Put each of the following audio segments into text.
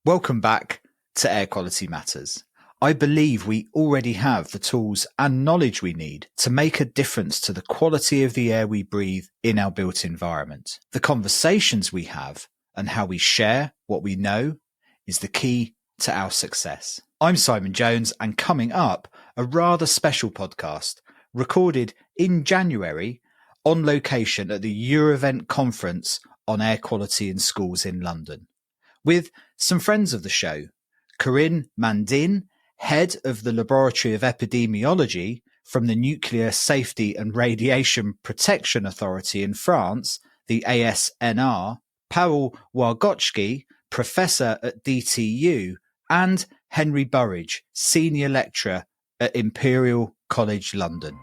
Welcome back to Air Quality Matters. I believe we already have the tools and knowledge we need to make a difference to the quality of the air we breathe in our built environment. The conversations we have and how we share what we know is the key to our success. I'm Simon Jones, and coming up, a rather special podcast recorded in January on location at the Eurovent Conference on air quality in schools in London, with some friends of the show. Corinne Mandin, head of the Laboratory of Epidemiology from the Nuclear Safety and Radiation Protection Authority in France, the ASNR, Paweł Wargocki, professor at DTU, and Henry Burridge, senior lecturer at Imperial College London.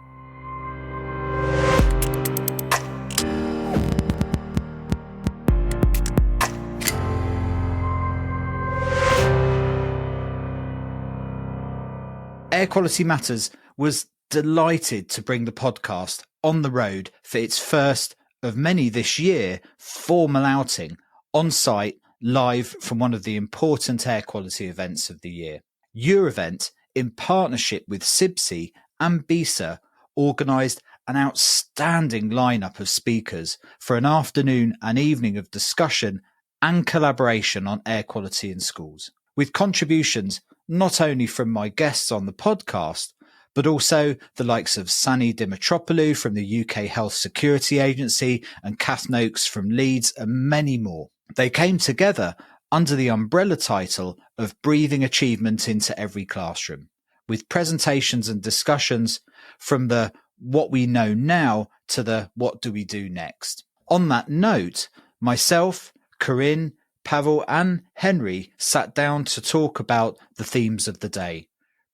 Air Quality Matters was delighted to bring the podcast on the road for its first of many this year formal outing on site live from one of the important air quality events of the year. Eurovent, in partnership with CIBSE and BISA, organised an outstanding lineup of speakers for an afternoon and evening of discussion and collaboration on air quality in schools, with contributions not only from my guests on the podcast, but also the likes of Sani Dimitropoulou from the UK Health Security Agency and Kath Noakes from Leeds, and many more. They came together under the umbrella title of Breathing Achievement into Every Classroom, with presentations and discussions from the what we know now to the what do we do next. On that note, myself, Corinne, Paweł and Henry sat down to talk about the themes of the day,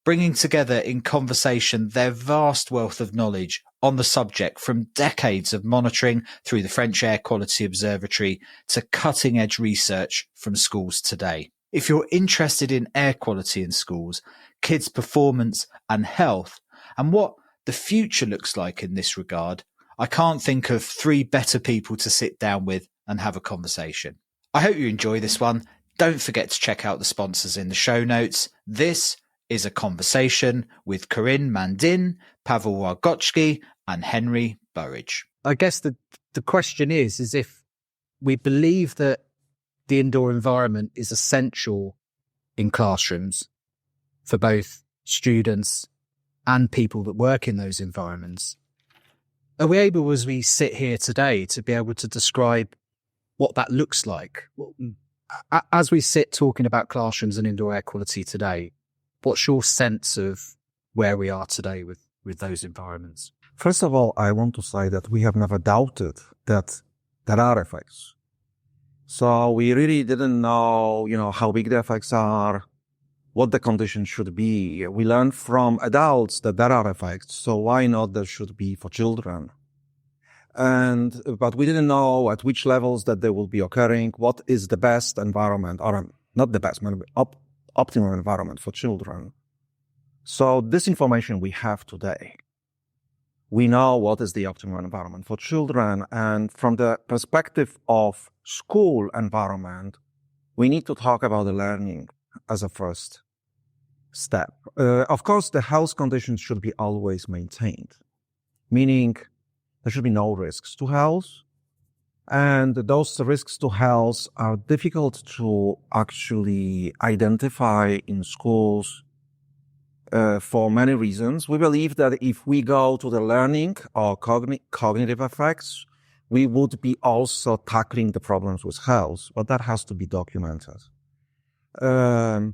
bringing together in conversation their vast wealth of knowledge on the subject, from decades of monitoring through the French Air Quality Observatory to cutting-edge research from schools today. If you're interested in air quality in schools, kids' performance and health, and what the future looks like in this regard, I can't think of three better people to sit down with and have a conversation. I hope you enjoy this one. Don't forget to check out the sponsors in the show notes. This is a conversation with Corinne Mandin, Paweł Wargocki and Henry Burridge. I guess the question is if we believe that the indoor environment is essential in classrooms for both students and people that work in those environments, are we able, as we sit here today, to be able to describe what that looks like? As we sit talking about classrooms and indoor air quality today, what's your sense of where we are today with those environments? First of all, I want to say that we have never doubted that there are effects. So we really didn't know, how big the effects are, what the conditions should be. We learned from adults that there are effects, so why not there should be for children? But we didn't know at which levels that they will be occurring, what is the best environment, or not the best, maybe optimal environment for children. So this information we have today. We know what is the optimal environment for children, and from the perspective of school environment, we need to talk about the learning as a first step. Of course, the health conditions should be always maintained, meaning there should be no risks to health, and those risks to health are difficult to actually identify in schools for many reasons. We believe that if we go to the learning or cognitive effects, we would be also tackling the problems with health, but that has to be documented. So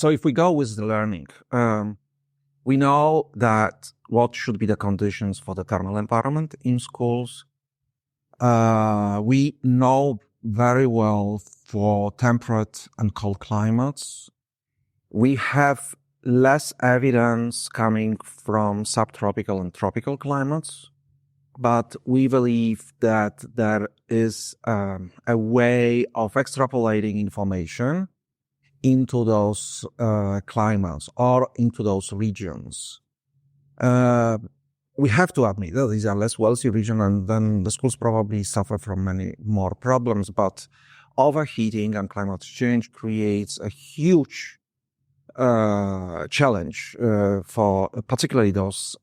if we go with the learning, we know that what should be the conditions for the thermal environment in schools. We know very well for temperate and cold climates. We have less evidence coming from subtropical and tropical climates, but we believe that there is a way of extrapolating information into those climates or into those regions. We have to admit that these are less wealthy regions, and then the schools probably suffer from many more problems. But overheating and climate change creates a huge challenge for particularly those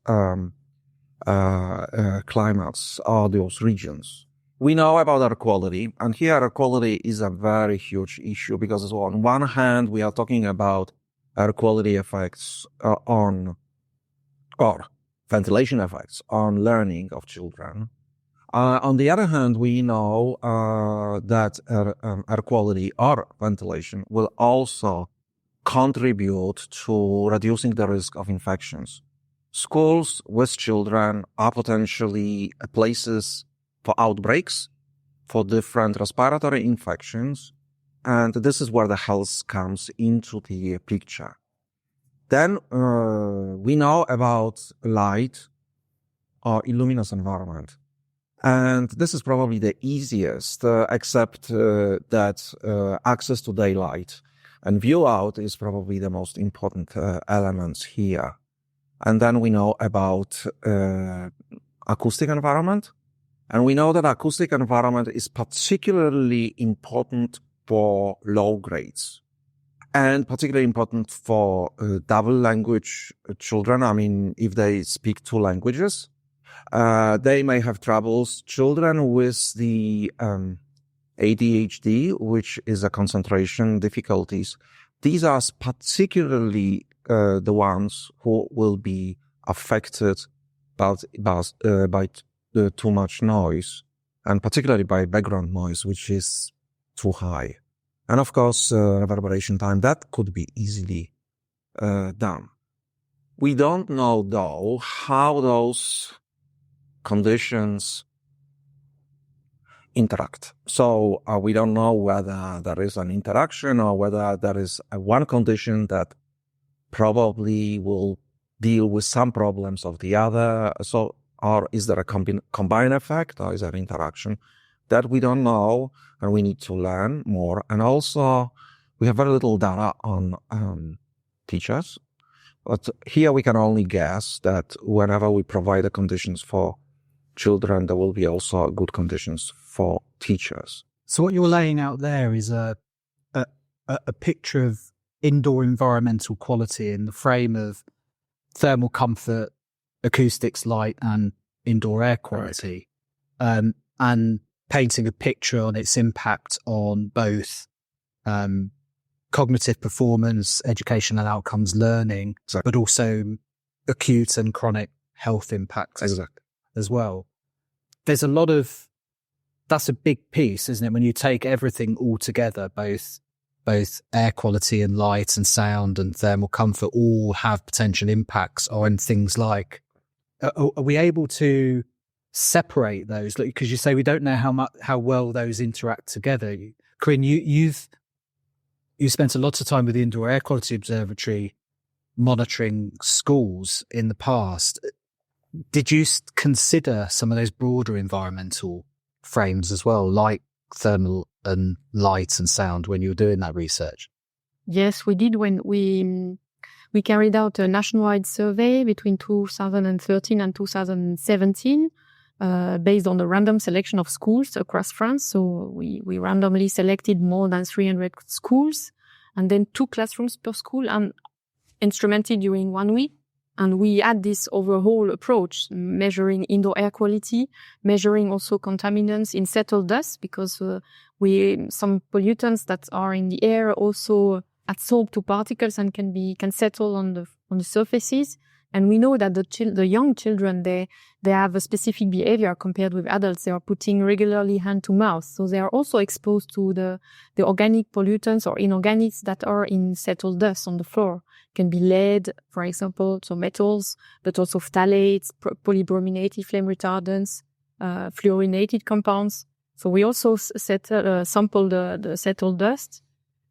climates or those regions. We know about air quality, and here air quality is a very huge issue because on one hand, we are talking about air quality effects or ventilation effects on learning of children. On the other hand, we know that air quality or ventilation will also contribute to reducing the risk of infections. Schools with children are potentially places for outbreaks, for different respiratory infections, and this is where the health comes into the picture. Then we know about light or illuminous environment. And this is probably the easiest, except that access to daylight and view out is probably the most important elements here. And then we know about acoustic environment. And we know that acoustic environment is particularly important for low grades and particularly important for double language children. I mean, if they speak two languages, they may have troubles. Children with the ADHD, which is a concentration difficulties, these are particularly the ones who will be affected by too much noise, and particularly by background noise, which is too high. And of course, reverberation time, that could be easily done. We don't know, though, how those conditions interact. So we don't know whether there is an interaction or whether there is one condition that probably will deal with some problems of the other. So, or is there a combined effect, or is there interaction? That we don't know, and we need to learn more. And also, we have very little data on teachers. But here we can only guess that whenever we provide the conditions for children, there will be also good conditions for teachers. So what you're laying out there is a picture of indoor environmental quality in the frame of thermal comfort, acoustics, light, and indoor air quality, right. And painting a picture on its impact on both cognitive performance, educational outcomes, learning, exactly. But also acute and chronic health impacts as well. There's a lot of, that's a big piece, isn't it? When you take everything all together, both air quality and light and sound and thermal comfort all have potential impacts on things like, are we able to separate those? Because you say we don't know how well those interact together. Corinne, you spent a lot of time with the Indoor Air Quality Observatory monitoring schools in the past. Did you consider some of those broader environmental frames as well, like thermal and light and sound, when you were doing that research? Yes, we did when we carried out a nationwide survey between 2013 and 2017 based on a random selection of schools across France. So we randomly selected more than 300 schools and then 2 classrooms per school and instrumented during 1 week. And we had this overall approach, measuring indoor air quality, measuring also contaminants in settled dust, because some pollutants that are in the air also adsorb to particles and can settle on the surfaces. And we know that the young children, they have a specific behavior compared with adults. They are putting regularly hand to mouth. So they are also exposed to the organic pollutants or inorganics that are in settled dust on the floor. It can be lead, for example, so metals, but also phthalates, polybrominated flame retardants, fluorinated compounds. So we also sampled the settled dust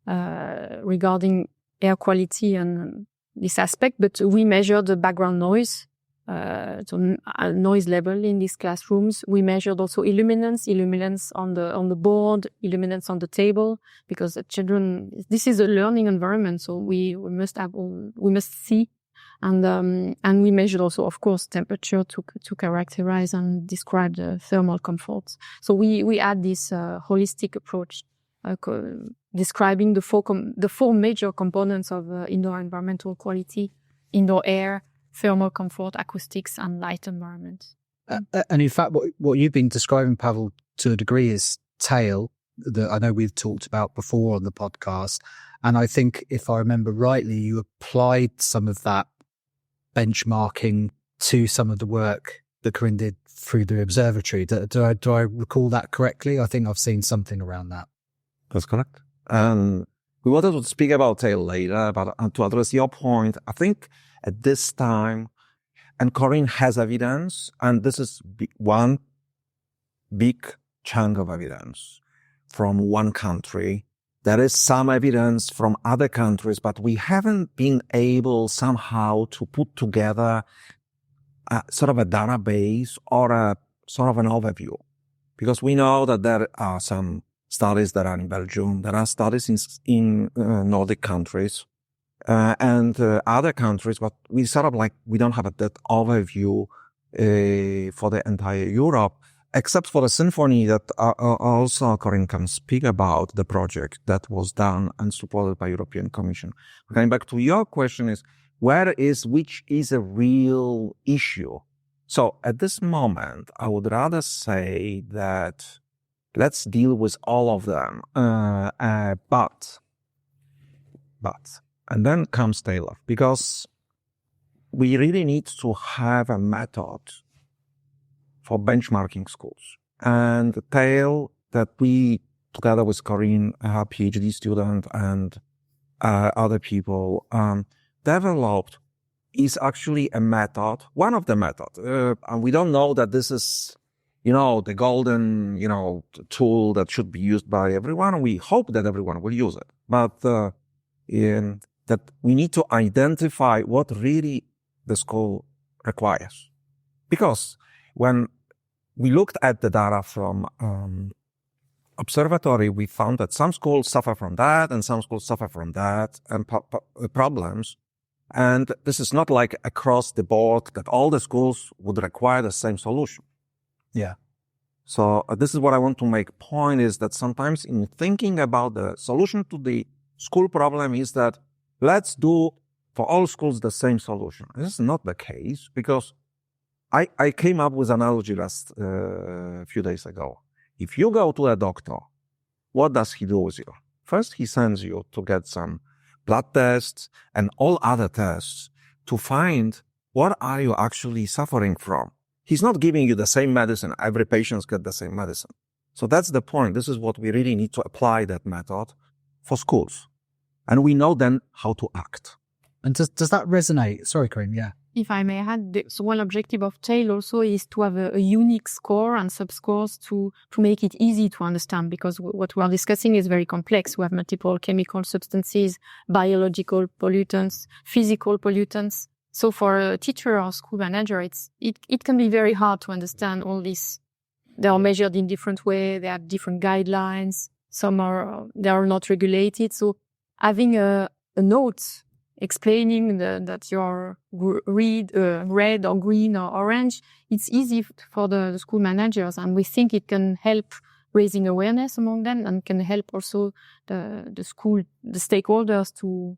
regarding air quality and this aspect, but we measured the background noise, noise level in these classrooms. We measured also illuminance on the board, illuminance on the table, because the children, this is a learning environment, so we must see, and we measured also, of course, temperature to characterize and describe the thermal comforts. So we add this holistic approach describing the four major components of indoor environmental quality: indoor air, thermal comfort, acoustics, and light environment. And in fact, what you've been describing, Paweł, to a degree is TAIL, that I know we've talked about before on the podcast. And I think, if I remember rightly, you applied some of that benchmarking to some of the work that Corinne did through the observatory. Do I recall that correctly? I think I've seen something around that. That's correct. We wanted to speak about TAIL later, but to address your point, I think at this time, and Corinne has evidence, and this is one big chunk of evidence from one country. There is some evidence from other countries, but we haven't been able somehow to put together sort of a database or a sort of an overview. Because we know that there are some studies that are in Belgium, there are studies in Nordic countries, and other countries, but we sort of we don't have that overview for the entire Europe, except for the symphony that also Corinne can speak about, the project that was done and supported by European Commission. Coming back to your question is, which is a real issue? So at this moment, I would rather say that let's deal with all of them. But, and then comes TAIL, because we really need to have a method for benchmarking schools. And the TAIL that we, together with Corinne, her PhD student, and other people, developed is actually a method, one of the methods. And we don't know that this is, the golden, tool that should be used by everyone. We hope that everyone will use it. But that we need to identify what really the school requires. Because when we looked at the data from observatory, we found that some schools suffer from that and some schools suffer from that and problems. And this is not like across the board that all the schools would require the same solution. Yeah. So this is what I want to make point, is that sometimes in thinking about the solution to the school problem is that let's do for all schools the same solution. This is not the case, because I came up with an analogy last few days ago. If you go to a doctor, what does he do with you? First, he sends you to get some blood tests and all other tests to find what are you actually suffering from. He's not giving you the same medicine. Every patient gets the same medicine. So that's the point. This is what we really need to apply that method for schools. And we know then how to act. And does that resonate? Sorry, Corinne, yeah. If I may add, so one objective of TAIL also is to have a unique score and subscores to make it easy to understand, because what we are discussing is very complex. We have multiple chemical substances, biological pollutants, physical pollutants. So for a teacher or school manager, it can be very hard to understand all this. They are measured in different ways. They have different guidelines. They are not regulated. So having a note explaining that you're red or green or orange, it's easy for the school managers, and we think it can help raising awareness among them and can help also the stakeholders to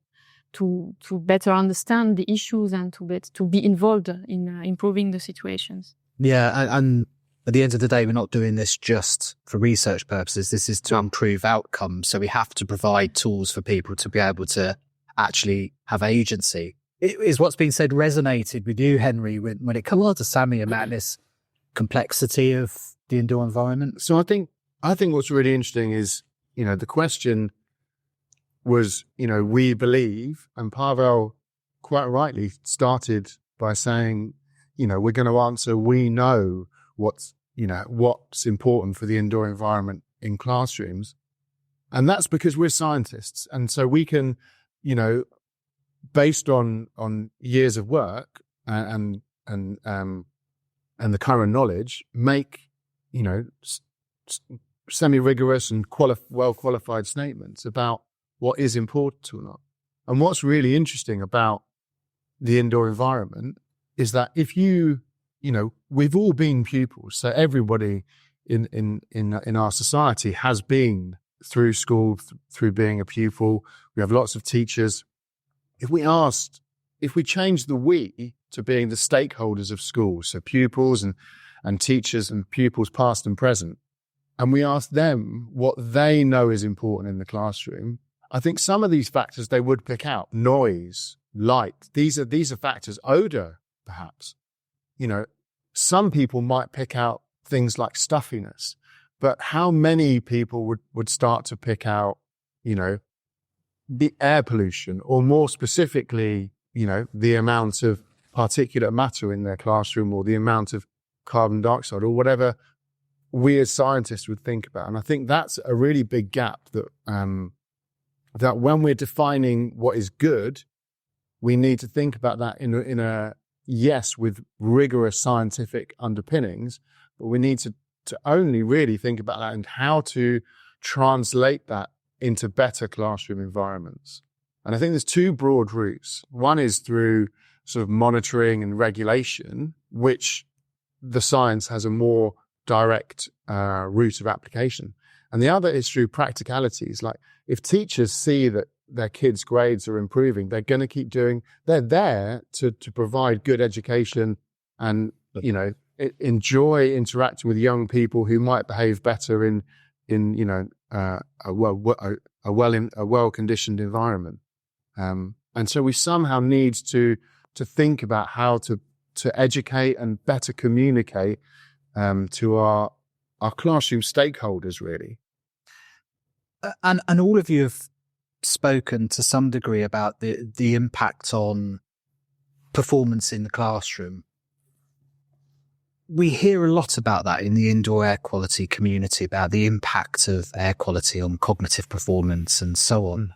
better understand the issues and to be involved in improving the situations. Yeah, and at the end of the day, we're not doing this just for research purposes. This is to improve outcomes. So we have to provide tools for people to be able to actually have agency. Is what's been said resonated with you, Henry, when it comes to Sami about this complexity of the indoor environment? So I think what's really interesting is, the question was, we believe, and Paweł quite rightly started by saying, we're going to answer, we know what's important for the indoor environment in classrooms. And that's because we're scientists. And so we can, based on years of work and the current knowledge, make, semi-rigorous and well-qualified statements about what is important or not. And what's really interesting about the indoor environment is that if we've all been pupils, so everybody in our society has been through school, through being a pupil. We have lots of teachers. If we change the we to being the stakeholders of schools, so pupils and teachers and pupils past and present, and we ask them what they know is important in the classroom, I think some of these factors they would pick out. Noise, light, these are factors. Odor, perhaps. Some people might pick out things like stuffiness, but how many people would start to pick out, the air pollution, or more specifically, the amount of particulate matter in their classroom, or the amount of carbon dioxide, or whatever we as scientists would think about. And I think that's a really big gap that when we're defining what is good, we need to think about that in a yes, with rigorous scientific underpinnings, but we need to only really think about that and how to translate that into better classroom environments. And I think there's two broad routes. One is through sort of monitoring and regulation, which the science has a more direct route of application. And the other is through practicalities. Like if teachers see that their kids' grades are improving, they're going to keep they're there to provide good education and, enjoy interacting with young people who might behave better in a well-conditioned environment. And so we somehow need to think about how to educate and better communicate to our classroom stakeholders, really. And all of you have spoken to some degree about the impact on performance in the classroom. We hear a lot about that in the indoor air quality community, about the impact of air quality on cognitive performance and so on.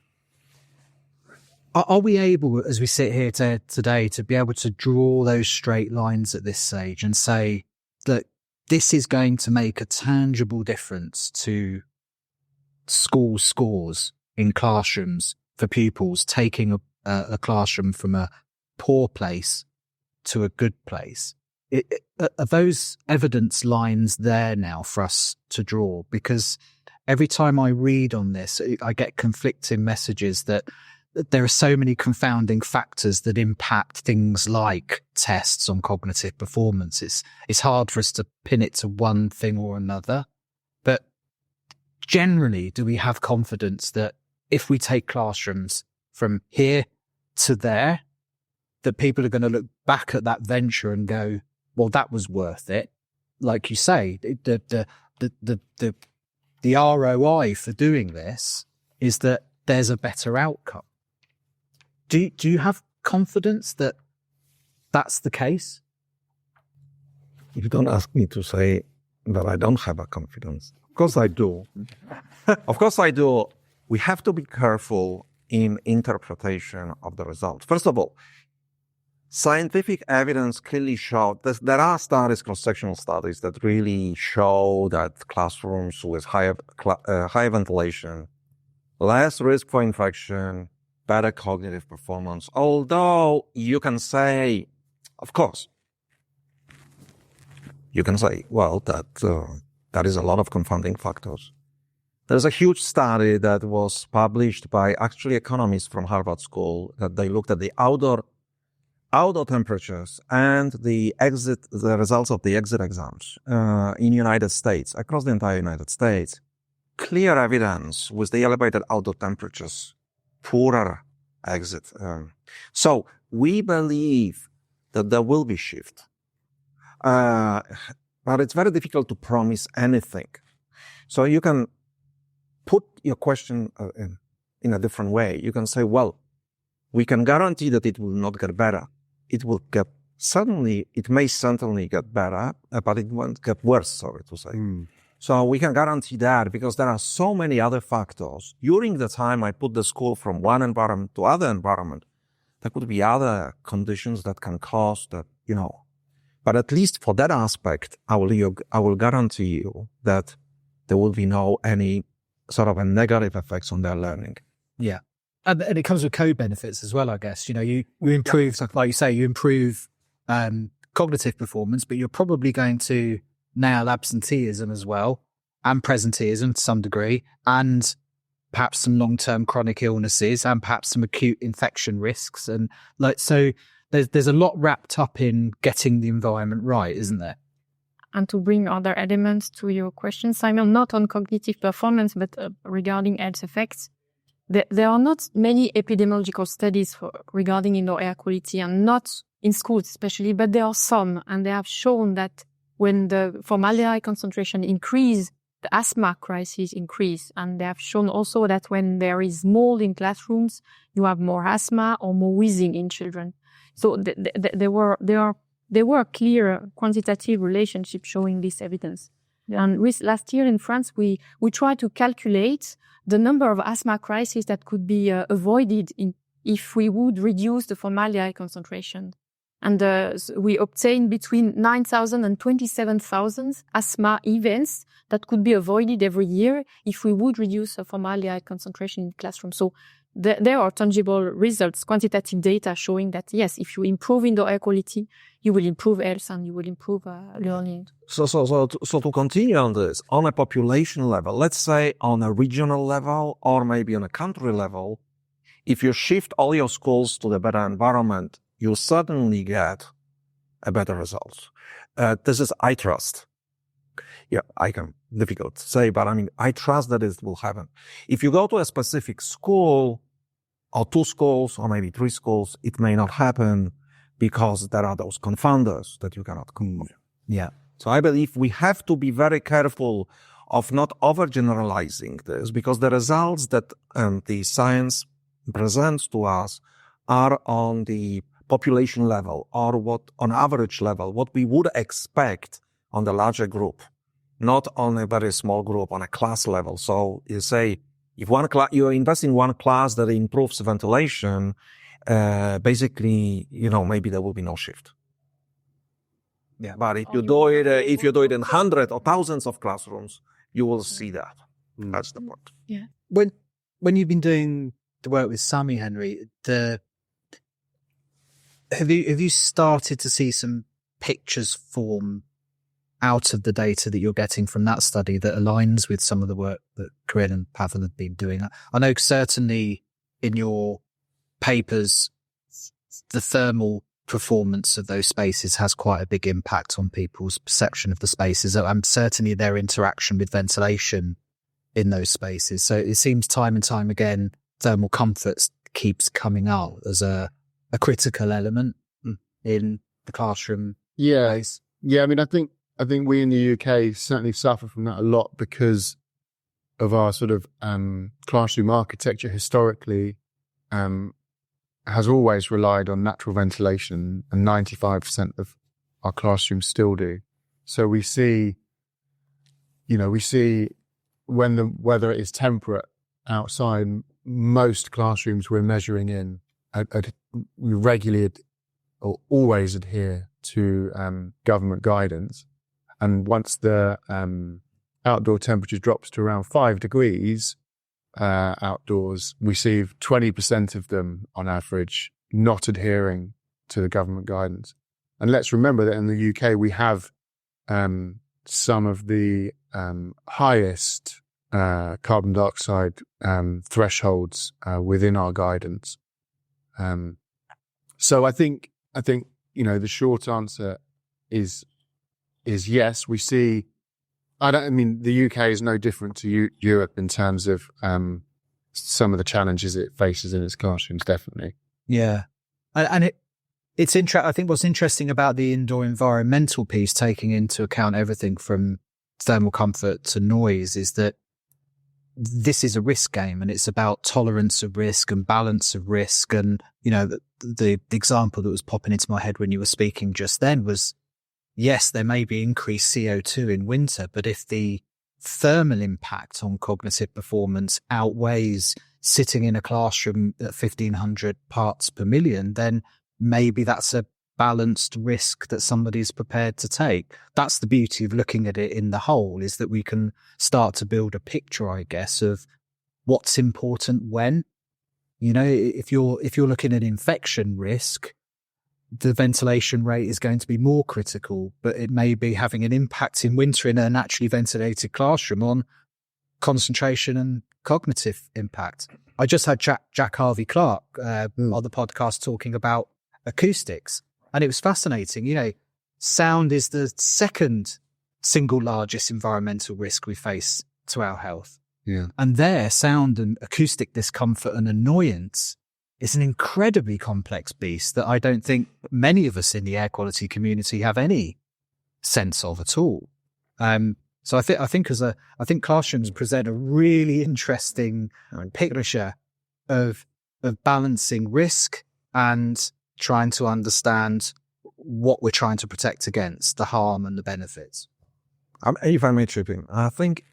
Are we able, as we sit here today, to be able to draw those straight lines at this stage and say that this is going to make a tangible difference to school scores in classrooms for pupils, taking a classroom from a poor place to a good place? Are those evidence lines there now for us to draw? Because every time I read on this, I get conflicting messages that there are so many confounding factors that impact things like tests on cognitive performance. It's hard for us to pin it to one thing or another. But generally, do we have confidence that if we take classrooms from here to there, that people are going to look back at that venture and go, well, that was worth it? Like you say, the ROI for doing this is that there's a better outcome. Do you have confidence that that's the case? You don't ask me to say that I don't have a confidence. Of course I do. Of course I do. We have to be careful in interpretation of the results. First of all, scientific evidence clearly showed that there are studies, cross-sectional studies, that really show that classrooms with high ventilation, less risk for infection, better cognitive performance. Although you can say, of course, you can say, well, that is a lot of confounding factors. There's a huge study that was published by actually economists from Harvard School that they looked at the outdoor temperatures and the results of the exit exams in United States, across the entire United States. Clear evidence with the elevated outdoor temperatures, poorer exit. So we believe that there will be shift. But it's very difficult to promise anything. So you can put your question in a different way. You can say, well, we can guarantee that it will not get better. It may certainly get better, but it won't get worse, sorry to say. So we can guarantee that because there are so many other factors. During the time I put the school from one environment to other environment, there could be other conditions that can cause that, But at least for that aspect, I will guarantee you that there will be any sort of a negative effects on their learning. Yeah. And it comes with co-benefits as well, I guess. You improve, like you say, you improve cognitive performance, but you're probably going to nail absenteeism as well. and presenteeism to some degree, and perhaps some long-term chronic illnesses, and perhaps some acute infection risks. And so there's a lot wrapped up in getting the environment right, isn't there? And to bring other elements to your question, Simon, not on cognitive performance, but regarding health effects, there are not many epidemiological studies regarding indoor air quality, and not in schools especially, but there are some, and they have shown that when the formaldehyde concentration increase, the asthma crisis increase. And they have shown also that when there is mold in classrooms, you have more asthma or more wheezing in children. So there were clear quantitative relationships showing this evidence. Yeah. And last year in France, we tried to calculate the number of asthma crises that could be avoided if we would reduce the formaldehyde concentration. And we obtained between 9,000 and 27,000 asthma events that could be avoided every year if we would reduce the formaldehyde concentration in the classroom. So there are tangible results, quantitative data showing that, yes, if you improve indoor air quality, you will improve health and you will improve learning. So to continue on this, on a population level, let's say on a regional level or maybe on a country level, if you shift all your schools to the better environment, you certainly get a better result. This is I trust. Yeah, difficult to say, but I mean, I trust that it will happen. If you go to a specific school or 2 schools or maybe 3 schools, it may not happen because there are those confounders that you cannot control. Yeah. So I believe we have to be very careful of not overgeneralizing this, because the results that the science presents to us are on the population level or what on average level, what we would expect on the larger group, not on a very small group, on a class level. So you say, if you invest in one class that improves ventilation, basically, maybe there will be no shift. Yeah. But if you do it in hundreds or thousands of classrooms, you will see that. That's the point. Yeah. When you've been doing the work with Sami, Henry, have you started to see some pictures form out of the data that you're getting from that study that aligns with some of the work that Corinne and Paweł have been doing? I know certainly in your papers, the thermal performance of those spaces has quite a big impact on people's perception of the spaces, and certainly their interaction with ventilation in those spaces. So it seems time and time again, thermal comfort keeps coming out as a critical element in the classroom. Yeah. Place. Yeah. I mean, I think we in the UK certainly suffer from that a lot because of our sort of classroom architecture historically has always relied on natural ventilation, and 95% of our classrooms still do. So we see when the weather is temperate outside, most classrooms we're measuring in, we regularly or always adhere to government guidance. And once the outdoor temperature drops to around 5 degrees outdoors, we see 20% of them on average not adhering to the government guidance. And let's remember that in the UK, we have some of the highest carbon dioxide thresholds within our guidance. So I think the short answer is yes. We see. The UK is no different to Europe in terms of some of the challenges it faces in its classrooms. Definitely. Yeah, and it's interesting. I think what's interesting about the indoor environmental piece, taking into account everything from thermal comfort to noise, is that this is a risk game, and it's about tolerance of risk and balance of risk. And the example that was popping into my head when you were speaking just then was, yes, there may be increased CO2 in winter, but if the thermal impact on cognitive performance outweighs sitting in a classroom at 1,500 parts per million, then maybe that's a balanced risk that somebody's prepared to take. That's the beauty of looking at it in the whole, is that we can start to build a picture, I guess, of what's important when. If you're looking at infection risk, the ventilation rate is going to be more critical, but it may be having an impact in winter in a naturally ventilated classroom on concentration and cognitive impact. I just had Jack Harvey Clark on the podcast talking about acoustics, and it was fascinating. You know, sound is the second single largest environmental risk we face to our health. Yeah. And there, sound and acoustic discomfort and annoyance is an incredibly complex beast that I don't think many of us in the air quality community have any sense of at all. So I think classrooms present a really interesting picture of balancing risk and trying to understand what we're trying to protect against, the harm and the benefits. If I may chip in, I think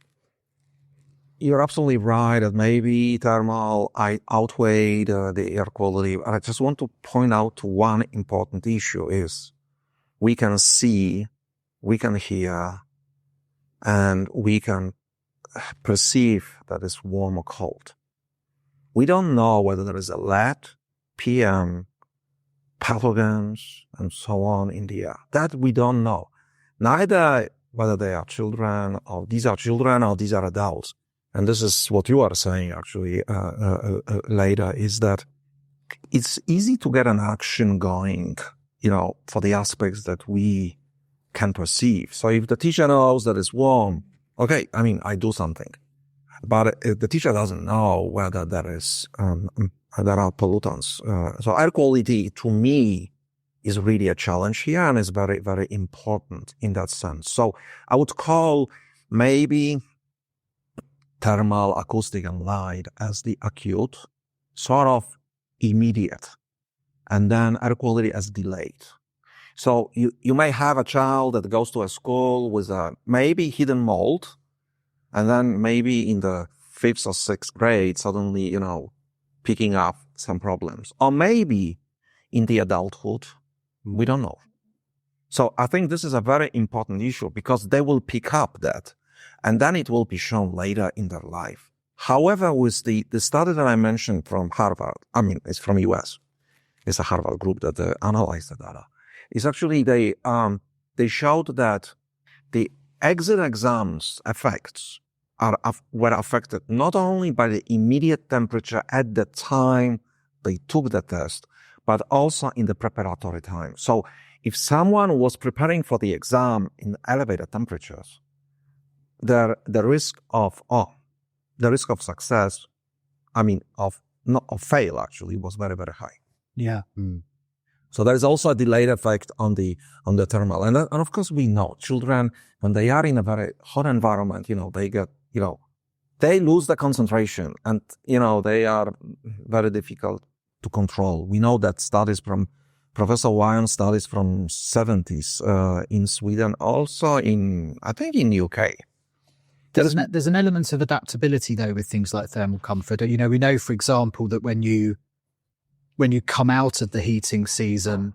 you're absolutely right that maybe thermal outweighed the air quality. I just want to point out one important issue is we can see, we can hear, and we can perceive that it's warm or cold. We don't know whether there is a lead, PM, pathogens, and so on in the air. That we don't know. Neither whether they are children or these are adults. And this is what you are saying actually later, is that it's easy to get an action going, you know, for the aspects that we can perceive. So if the teacher knows that it's warm, okay, I mean, I do something. But if the teacher doesn't know whether there are pollutants. So air quality to me is really a challenge here and is very, very important in that sense. So I would call maybe thermal, acoustic, and light as the acute, sort of immediate, and then air quality as delayed. So you may have a child that goes to a school with a maybe hidden mold, and then maybe in the 5th or 6th grade, suddenly, you know, picking up some problems. Or maybe in the adulthood, we don't know. So I think this is a very important issue because they will pick up that, and then it will be shown later in their life. However, with the study that I mentioned from Harvard, I mean, it's from US. It's a Harvard group that analyzed the data. It's actually, they showed that the exit exams effects were affected not only by the immediate temperature at the time they took the test, but also in the preparatory time. So if someone was preparing for the exam in elevated temperatures, the risk of success, I mean, of fail actually, was very, very high. Yeah. So there is also a delayed effect on the thermal. And of course we know children, when they are in a very hot environment, you know, they lose the concentration and, you know, they are very difficult to control. We know that studies from Professor Wyon, studies from 70s in Sweden, also I think in UK. There's an element of adaptability though with things like thermal comfort. You know, we know, for example, that when you come out of the heating season,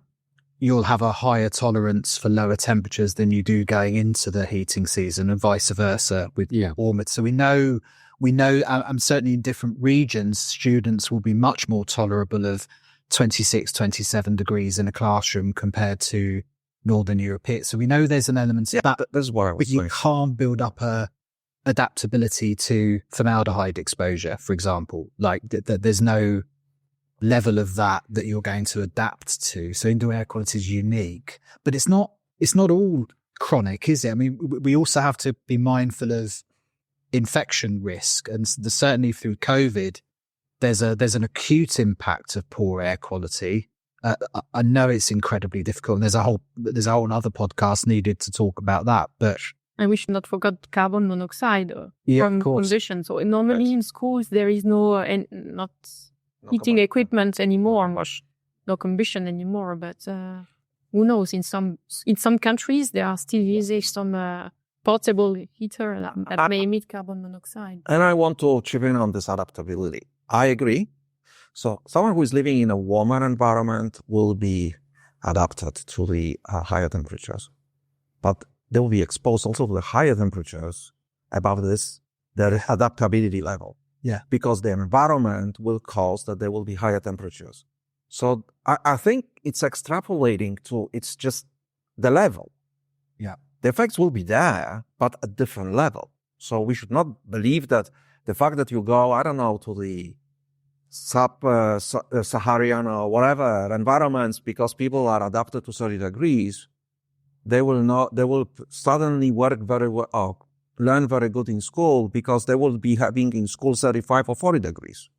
you'll have a higher tolerance for lower temperatures than you do going into the heating season, and vice versa with warmer. So we know, and certainly in different regions, students will be much more tolerable of 26, 27 degrees in a classroom compared to Northern Europe. So we know there's an element of that. That's what I was saying. You can't build up a adaptability to formaldehyde exposure, for example. Like there's no level of that you're going to adapt to. So indoor air quality is unique, but it's not all chronic, is it? I mean, we also have to be mindful of infection risk, and certainly through COVID, there's an acute impact of poor air quality. I know it's incredibly difficult, and there's a whole other podcast needed to talk about that, but. And we should not forget carbon monoxide from conditions. So normally in schools, there is no heating equipment anymore, no combustion anymore. But who knows? In some countries, they are still using some portable heater that may emit carbon monoxide. And I want to chip in on this adaptability. I agree. So someone who is living in a warmer environment will be adapted to the higher temperatures, but they will be exposed also to the higher temperatures above their adaptability level. Yeah. Because the environment will cause that there will be higher temperatures. So I think it's extrapolating to, it's just the level. Yeah. The effects will be there, but at different level. So we should not believe that the fact that you go, I don't know, to the sub-Saharan or whatever environments because people are adapted to 30 degrees, they will suddenly work very well, or learn very good in school because they will be having in school 35 or 40 degrees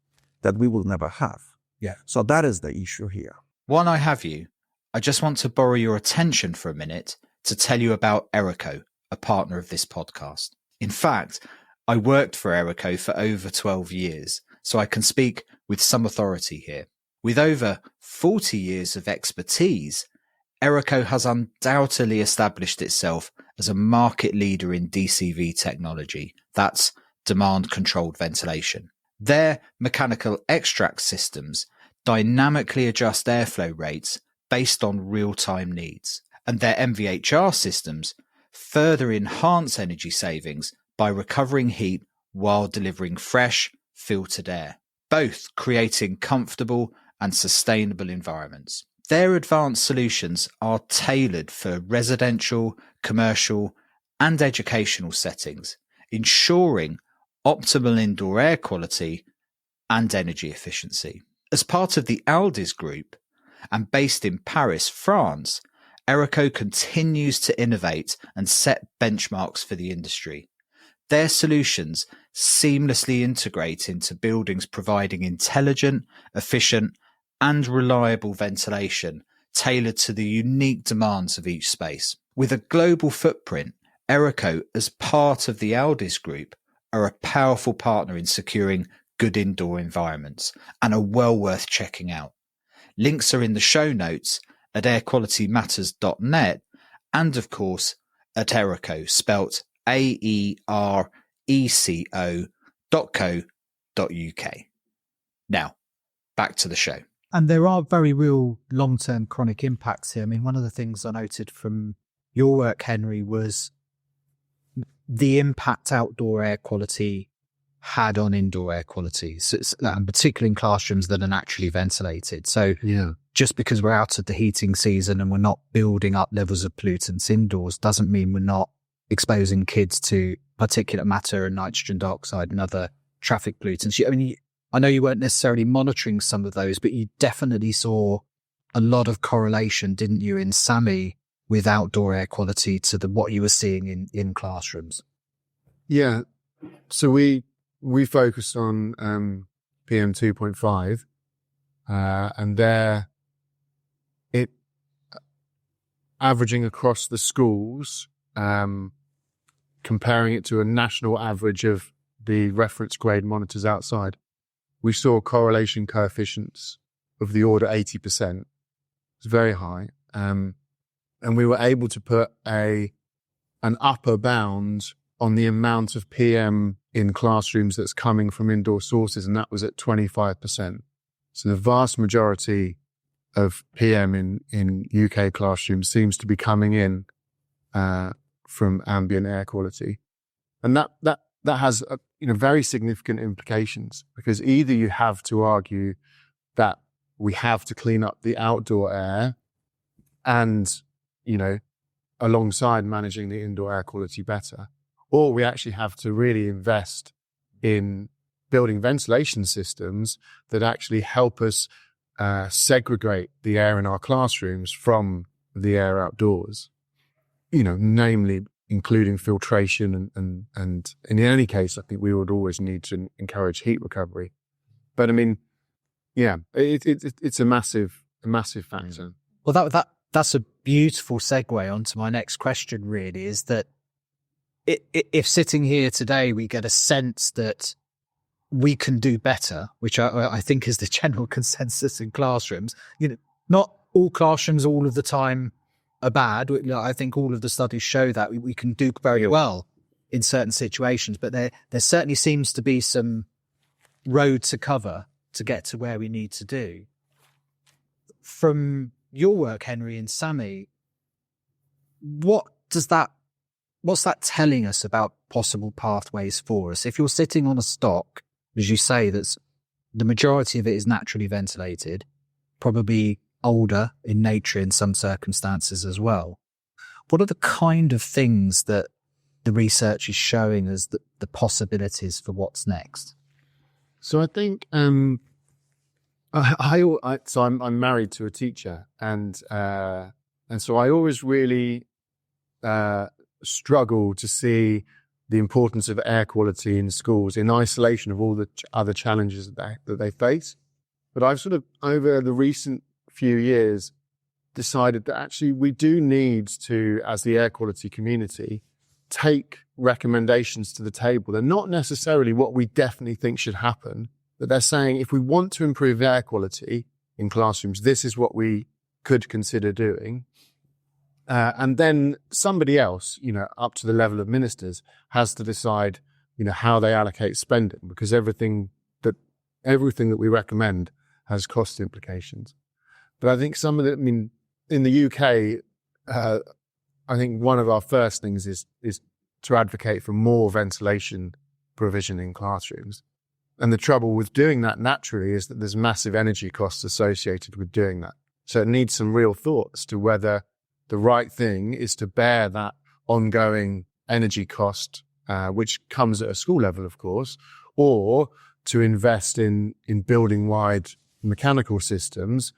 that we will never have. Yeah. So that is the issue here. While I have you, I just want to borrow your attention for a minute to tell you about Erico, a partner of this podcast. In fact, I worked for Erico for over 12 years, so I can speak with some authority here. With over 40 years of expertise, Erico has undoubtedly established itself as a market leader in DCV technology. That's demand-controlled ventilation. Their mechanical extract systems dynamically adjust airflow rates based on real-time needs, and their MVHR systems further enhance energy savings by recovering heat while delivering fresh, filtered air, both creating comfortable and sustainable environments. Their advanced solutions are tailored for residential, commercial, and educational settings, ensuring optimal indoor air quality and energy efficiency. As part of the Aldis Group and based in Paris, France, Erico continues to innovate and set benchmarks for the industry. Their solutions seamlessly integrate into buildings, providing intelligent, efficient, and reliable ventilation tailored to the unique demands of each space. With a global footprint, Erico, as part of the Aldis Group, are a powerful partner in securing good indoor environments and are well worth checking out. Links are in the show notes at airqualitymatters.net and, of course, at Erico, spelt aereco.co.uk. Now, back to the show. And there are very real long-term chronic impacts here. I mean, one of the things I noted from your work, Henry, was the impact outdoor air quality had on indoor air quality, and particularly in classrooms that are naturally ventilated. So just because we're out of the heating season and we're not building up levels of pollutants indoors doesn't mean we're not exposing kids to particulate matter and nitrogen dioxide and other traffic pollutants. I mean, I know you weren't necessarily monitoring some of those, but you definitely saw a lot of correlation, didn't you, in SAMI with outdoor air quality to what you were seeing in classrooms? Yeah. So we focused on PM 2.5, and there it averaging across the schools, comparing it to a national average of the reference grade monitors outside. We saw correlation coefficients of the order 80%. It's very high. And we were able to put an upper bound on the amount of PM in classrooms that's coming from indoor sources, and that was at 25%. So the vast majority of PM in UK classrooms seems to be coming in from ambient air quality. And that has very significant implications, because either you have to argue that we have to clean up the outdoor air and, alongside managing the indoor air quality better, or we actually have to really invest in building ventilation systems that actually help us segregate the air in our classrooms from the air outdoors, namely including filtration and in any case, I think we would always need to encourage heat recovery. But I mean, it's a massive factor. Well, that's a beautiful segue onto my next question, really, is that if sitting here today, we get a sense that we can do better, which I think is the general consensus in classrooms. Not all classrooms all of the time are bad. I think all of the studies show that we can do very well in certain situations, but there certainly seems to be some road to cover to get to where we need to do. From your work, Henry, in SAMI, what's that telling us about possible pathways for us? If you're sitting on a stock, as you say, that's the majority of it is naturally ventilated, probably older in nature in some circumstances as well. What are the kind of things that the research is showing as the possibilities for what's next? So I think so I'm married to a teacher, and so I always really struggle to see the importance of air quality in schools in isolation of all the other challenges that they face. But I've sort of, over the recent few years, decided that actually we do need to, as the air quality community, take recommendations to the table. They're not necessarily what we definitely think should happen, but they're saying if we want to improve air quality in classrooms, this is what we could consider doing. And then somebody else, up to the level of ministers, has to decide, how they allocate spending, because everything that we recommend has cost implications. But I think in the UK, I think one of our first things is to advocate for more ventilation provision in classrooms. And the trouble with doing that naturally is that there's massive energy costs associated with doing that. So it needs some real thought as to whether the right thing is to bear that ongoing energy cost, which comes at a school level, of course, or to invest in building-wide mechanical systems,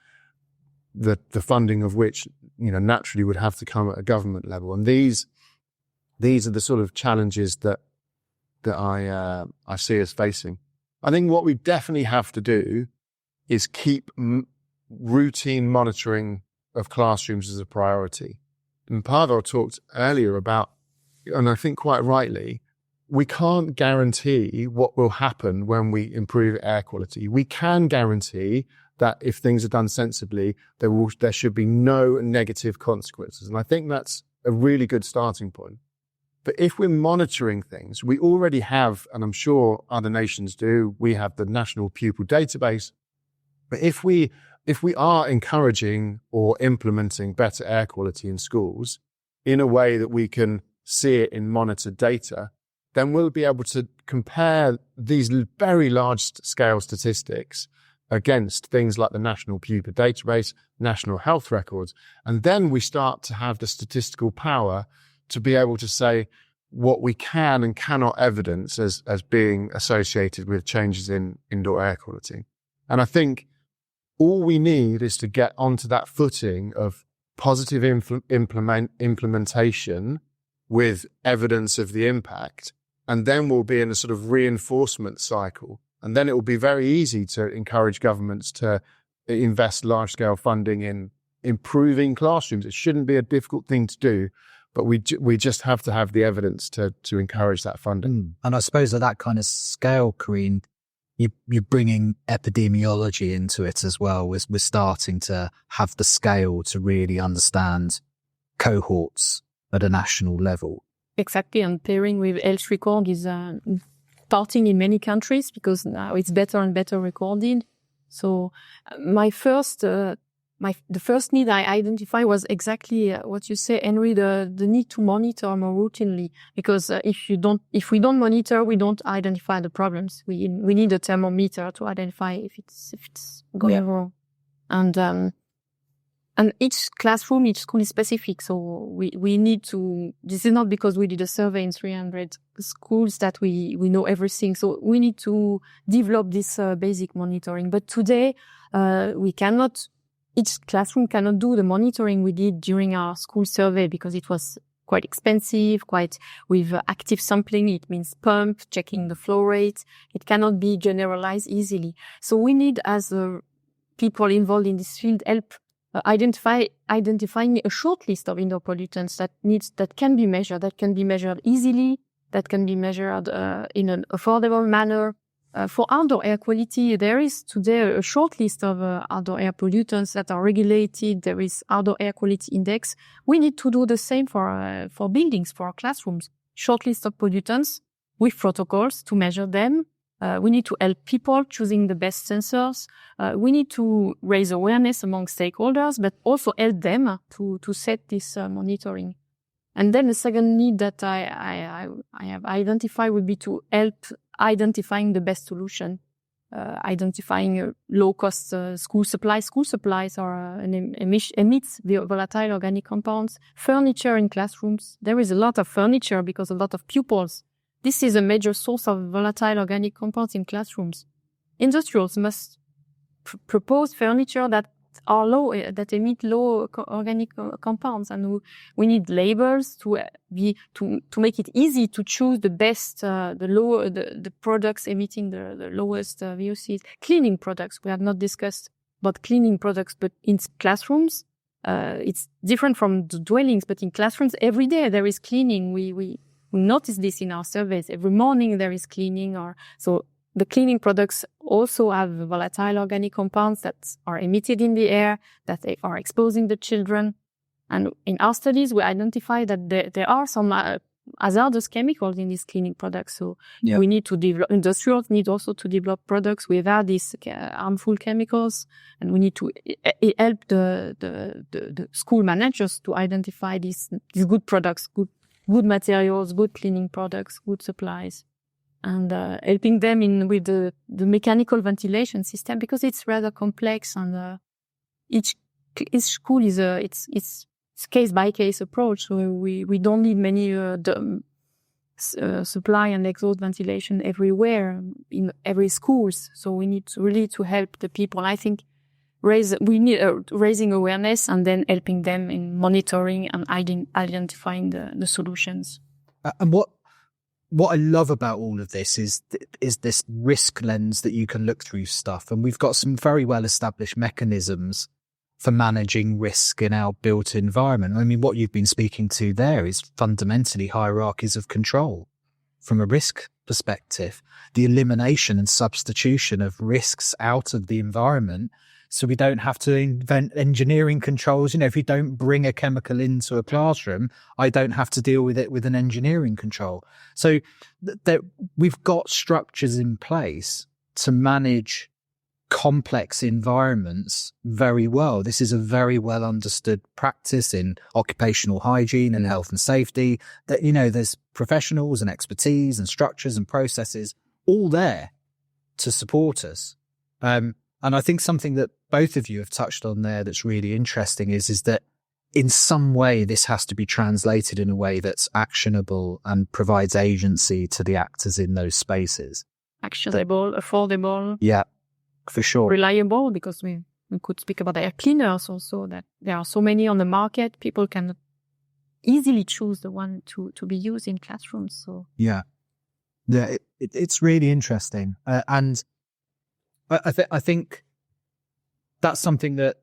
the funding of which, naturally would have to come at a government level. And these are the sort of challenges that I see us facing. I think what we definitely have to do is keep routine monitoring of classrooms as a priority. And Paweł talked earlier about, and I think quite rightly, we can't guarantee what will happen when we improve air quality. We can guarantee that if things are done sensibly, there should be no negative consequences. And I think that's a really good starting point. But if we're monitoring things, we already have, and I'm sure other nations do, we have the National Pupil Database. But if we are encouraging or implementing better air quality in schools in a way that we can see it in monitored data, then we'll be able to compare these very large-scale statistics against things like the National Pupil Database, National Health Records, and then we start to have the statistical power to be able to say what we can and cannot evidence as being associated with changes in indoor air quality. And I think all we need is to get onto that footing of positive implementation with evidence of the impact, and then we'll be in a sort of reinforcement cycle. And then it will be very easy to encourage governments to invest large-scale funding in improving classrooms. It shouldn't be a difficult thing to do, but we just have to have the evidence to encourage that funding. And I suppose at that kind of scale, Corinne, you're bringing epidemiology into it as well. We're starting to have the scale to really understand cohorts at a national level. Exactly, and pairing with health record is starting in many countries because now it's better and better recorded. So the first need I identified was exactly what you say, Henry, the need to monitor more routinely, because if we don't monitor, we don't identify the problems. We need a thermometer to identify if it's going wrong. And each classroom, each school is specific. So we need to, this is not because we did a survey in 300 schools that we know everything. So we need to develop this basic monitoring. But today, each classroom cannot do the monitoring we did during our school survey because it was quite expensive, with active sampling. It means pump, checking the flow rate. It cannot be generalized easily. So we need, as people involved in this field, help identifying a short list of indoor pollutants that can be measured easily, that can be measured in an affordable manner. For outdoor air quality, there is today a short list of outdoor air pollutants that are regulated. There is outdoor air quality index. We need to do the same for buildings, for our classrooms. Short list of pollutants with protocols to measure them. We need to help people choosing the best sensors. We need to raise awareness among stakeholders, but also help them to set this monitoring. And then the second need that I have identified would be to help identifying the best solution. identifying low-cost school supplies. School supplies are emits volatile organic compounds. Furniture in classrooms. There is a lot of furniture because a lot of pupils. This is a major source of volatile organic compounds in classrooms. Industrials must propose furniture that are low, that emit low organic compounds, and we need labels to make it easy to choose the best, the products emitting the lowest VOCs. Cleaning products. We have not discussed about cleaning products, but in classrooms, it's different from the dwellings. But in classrooms, every day there is cleaning. We notice this in our surveys. Every morning there is cleaning, so. The cleaning products also have volatile organic compounds that are emitted in the air, that they are exposing the children. And in our studies, we identify that there are some hazardous chemicals in these cleaning products. So we need to develop, industrials need also to develop products without these harmful chemicals. And we need to help the school managers to identify these good products, good materials, good cleaning products, good supplies. And helping them with the mechanical ventilation system, because it's rather complex, and each school is it's case by case approach. So we don't need many supply and exhaust ventilation everywhere in every schools. So we need to help the people. I think we need raising awareness and then helping them in monitoring and identifying the solutions. And what I love about all of this is this risk lens that you can look through stuff. And we've got some very well-established mechanisms for managing risk in our built environment. I mean, what you've been speaking to there is fundamentally hierarchies of control from a risk perspective, the elimination and substitution of risks out of the environment. So we don't have to invent engineering controls. If you don't bring a chemical into a classroom, I don't have to deal with it with an engineering control. So we've got structures in place to manage complex environments very well. This is a very well understood practice in occupational hygiene and health and safety. That, there's professionals and expertise and structures and processes all there to support us. And I think something that both of you have touched on there that's really interesting is that in some way this has to be translated in a way that's actionable and provides agency to the actors in those spaces. Actionable, affordable. Yeah, for sure. Reliable, because we could speak about air cleaners also, that there are so many on the market. People can easily choose the one to be used in classrooms. So yeah, it's really interesting. And I think that's something that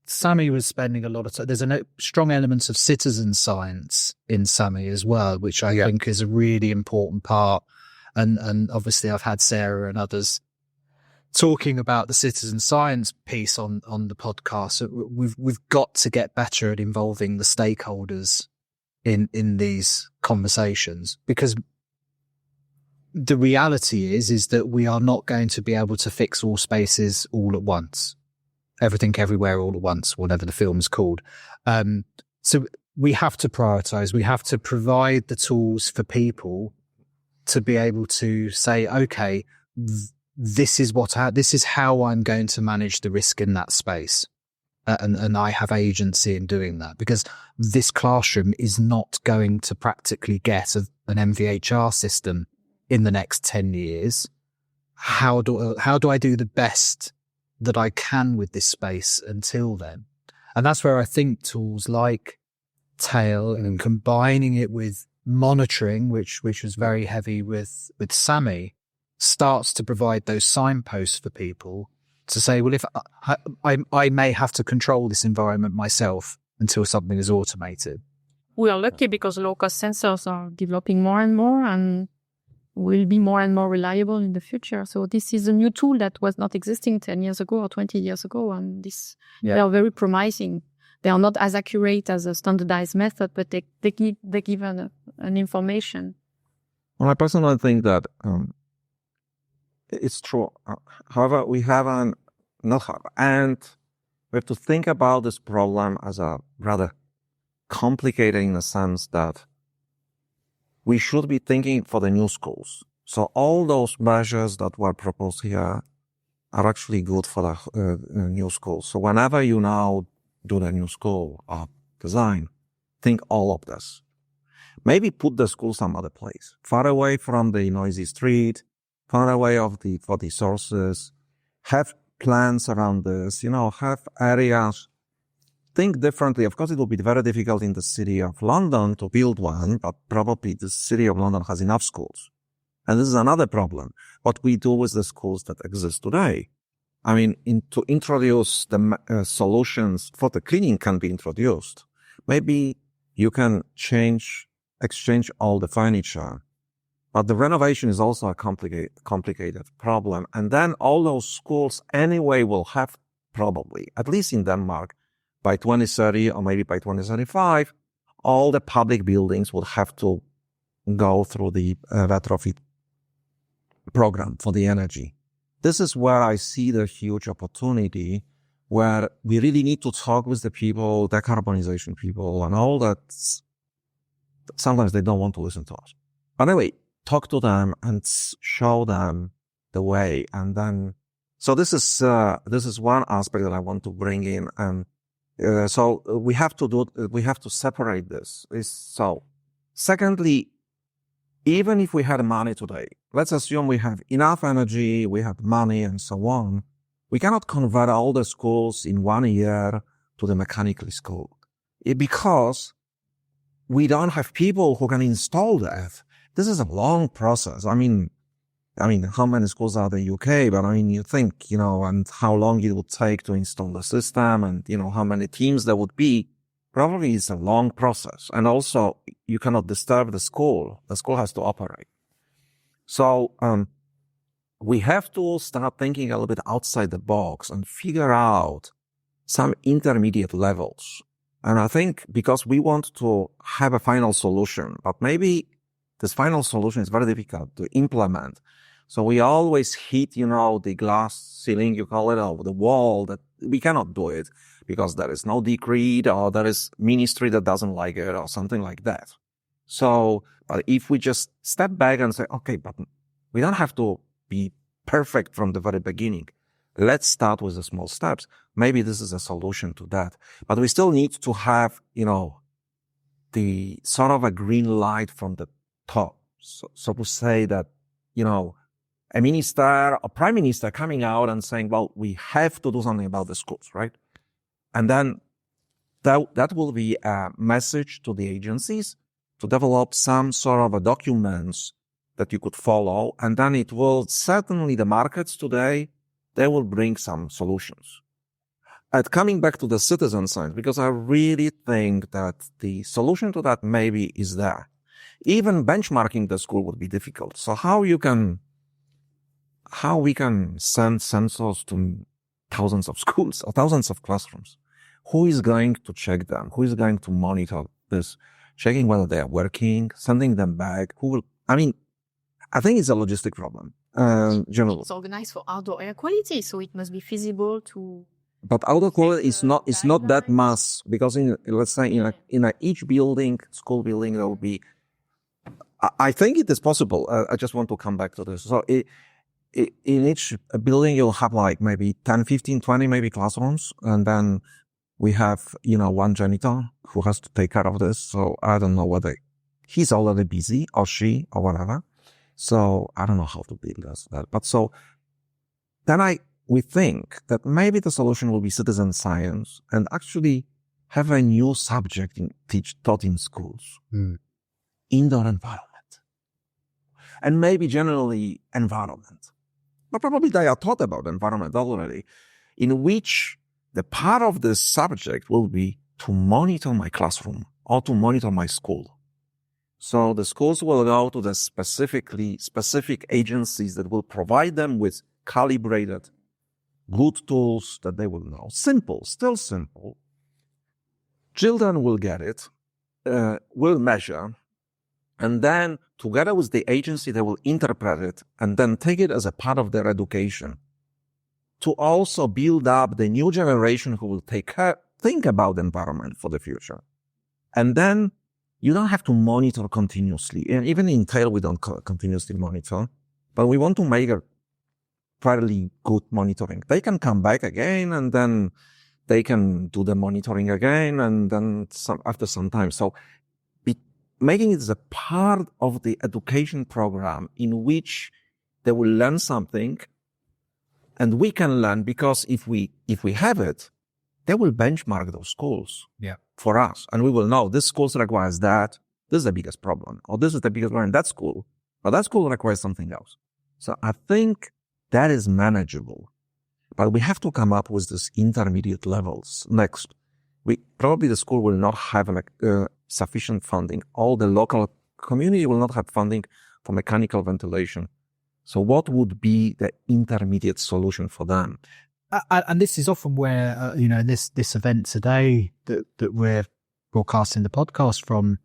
SAMI was spending a lot of time. There's a strong element of citizen science in SAMI as well, which I think is a really important part. And obviously I've had Sarah and others talking about the citizen science piece on the podcast. So we've got to get better at involving the stakeholders in these conversations, because the reality is that we are not going to be able to fix all spaces all at once. Everything, everywhere, all at once, whatever the film's called. So we have to prioritize. We have to provide the tools for people to be able to say, okay, this is how I'm going to manage the risk in that space. And I have agency in doing that, because this classroom is not going to practically get an MVHR system in the next 10 years. How do I do the best that I can with this space until then? And that's where I think tools like TAIL and combining it with monitoring, which was very heavy with SAMI, starts to provide those signposts for people to say, well, if I may have to control this environment myself until something is automated. We are lucky because low-cost sensors are developing more and more and will be more and more reliable in the future. So this is a new tool that was not existing 10 years ago or 20 years ago. And they are very promising. They are not as accurate as a standardized method, but they give an information. Well, I personally think that it's true. However, we have we have to think about this problem as a rather complicated in the sense that we should be thinking for the new schools. So all those measures that were proposed here are actually good for the new school. So whenever you now do the new school design, think all of this. Maybe put the school some other place, far away from the noisy street, far away for the sources. Have plans around this, have areas. Think differently. Of course, it will be very difficult in the city of London to build one, but probably the city of London has enough schools. And this is another problem. What we do with the schools that exist today. I mean, to introduce the solutions for the cleaning can be introduced. Maybe you can exchange all the furniture, but the renovation is also a complicated problem. And then all those schools anyway will have probably, at least in Denmark, by 2030 or maybe by 2035, all the public buildings will have to go through the retrofit program for the energy. This is where I see the huge opportunity, where we really need to talk with the people, decarbonization people and all that. Sometimes they don't want to listen to us. But anyway, talk to them and show them the way. And then, so this is one aspect that I want to bring in. And so we have to separate this. So secondly, even if we had money today, let's assume we have enough energy, we have money and so on, we cannot convert all the schools in 1 year to the mechanical school because we don't have people who can install that. This is a long process. I mean, how many schools are in the UK? But I mean, you think, and how long it would take to install the system and, how many teams there would be. Probably it's a long process. And also you cannot disturb the school. The school has to operate. So, we have to start thinking a little bit outside the box and figure out some intermediate levels. And I think because we want to have a final solution, but maybe this final solution is very difficult to implement. So we always hit, the glass ceiling, you call it, or the wall, that we cannot do it because there is no decree or there is ministry that doesn't like it or something like that. So, but if we just step back and say, okay, but we don't have to be perfect from the very beginning. Let's start with the small steps. Maybe this is a solution to that. But we still need to have, the sort of a green light from the top. So to say that, a minister or prime minister coming out and saying, well, we have to do something about the schools, right? And then that will be a message to the agencies to develop some sort of a documents that you could follow. And then it will certainly, the markets today, they will bring some solutions. And coming back to the citizen science, because I really think that the solution to that maybe is there. Even benchmarking the school would be difficult. So how we can send sensors to thousands of schools or thousands of classrooms? Who is going to check them? Who is going to monitor this? Checking whether they are working, sending them back. I think it's a logistic problem. Generally. It's organized for outdoor air quality, so it must be feasible to. But outdoor quality is not that mass, because let's say in each building, school building, there will be. I think it is possible. I just want to come back to this. So in each building, you'll have like maybe 10, 15, 20 maybe classrooms, and then we have one janitor who has to take care of this. So I don't know whether he's already busy or she or whatever. So I don't know how to build that. But so then we think that maybe the solution will be citizen science and actually have a new subject taught in schools. Indoor environment. And maybe generally environment. But probably they are taught about environment already, in which the part of this subject will be to monitor my classroom or to monitor my school. So the schools will go to the specific agencies that will provide them with calibrated, good tools that they will know. Still simple. Children will get it, will measure, and then together with the agency, they will interpret it and then take it as a part of their education to also build up the new generation who will think about the environment for the future. And then you don't have to monitor continuously. And even in tail, we don't continuously monitor, but we want to make it fairly good monitoring. They can come back again and then they can do the monitoring again and then after some time. So making it as a part of the education program in which they will learn something and we can learn, because if we have it, they will benchmark those schools for us. And we will know this school requires that. This is the biggest problem. Or this is the biggest problem in that school. Or that school requires something else. So I think that is manageable. But we have to come up with these intermediate levels next. Probably the school will not have sufficient funding. All the local community will not have funding for mechanical ventilation. So what would be the intermediate solution for them? And this is often where, this event today that we're broadcasting the podcast from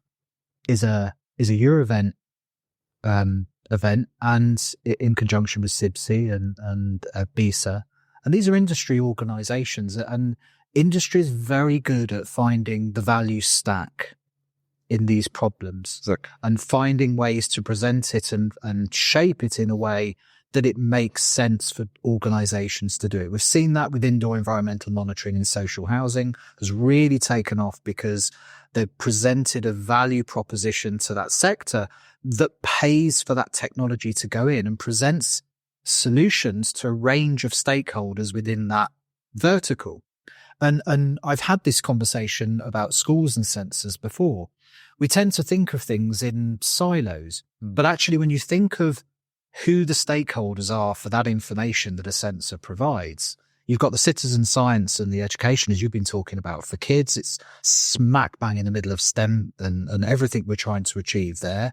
is a Eurovent event, and in conjunction with SIBSI and BISA. And these are industry organizations, and industry is very good at finding the value stack in these problems and finding ways to present it and shape it in a way that it makes sense for organizations to do it. We've seen that with indoor environmental monitoring in social housing has really taken off because they've presented a value proposition to that sector that pays for that technology to go in and presents solutions to a range of stakeholders within that vertical. And I've had this conversation about schools and sensors before. We tend to think of things in silos, but actually when you think of who the stakeholders are for that information that a sensor provides, you've got the citizen science and the education, as you've been talking about for kids. It's smack bang in the middle of STEM and everything we're trying to achieve there.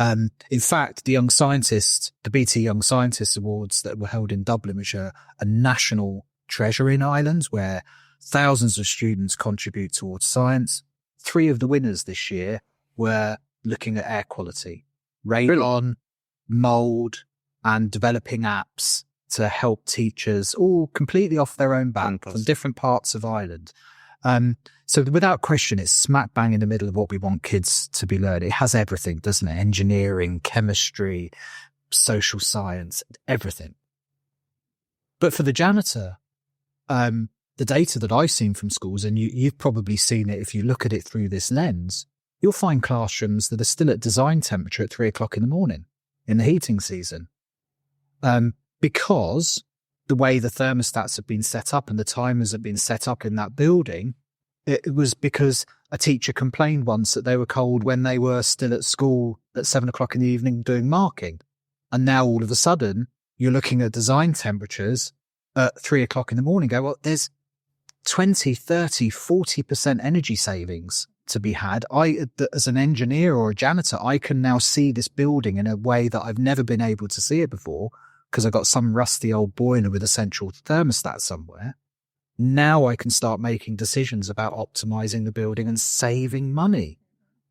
In fact, the BT Young Scientists Awards that were held in Dublin, which are a national treasure in Ireland, where thousands of students contribute towards science. 3 of the winners this year were looking at air quality, radon, mold, and developing apps to help teachers, all completely off their own back from different parts of Ireland. So without question, it's smack bang in the middle of what we want kids to be learning. It has everything, doesn't it? Engineering, chemistry, social science, everything. But for the janitor, the data that I've seen from schools, and you've probably seen it if you look at it through this lens, you'll find classrooms that are still at design temperature at 3 o'clock in the morning in the heating season. Because the way the thermostats have been set up and the timers have been set up in that building, it was because a teacher complained once that they were cold when they were still at school at 7 o'clock in the evening doing marking. And now all of a sudden you're looking at design temperatures at 3 o'clock in the morning. Go, well, there's 20, 30, 40% energy savings to be had. As an engineer or a janitor, I can now see this building in a way that I've never been able to see it before because I've got some rusty old boiler with a central thermostat somewhere. Now I can start making decisions about optimizing the building and saving money.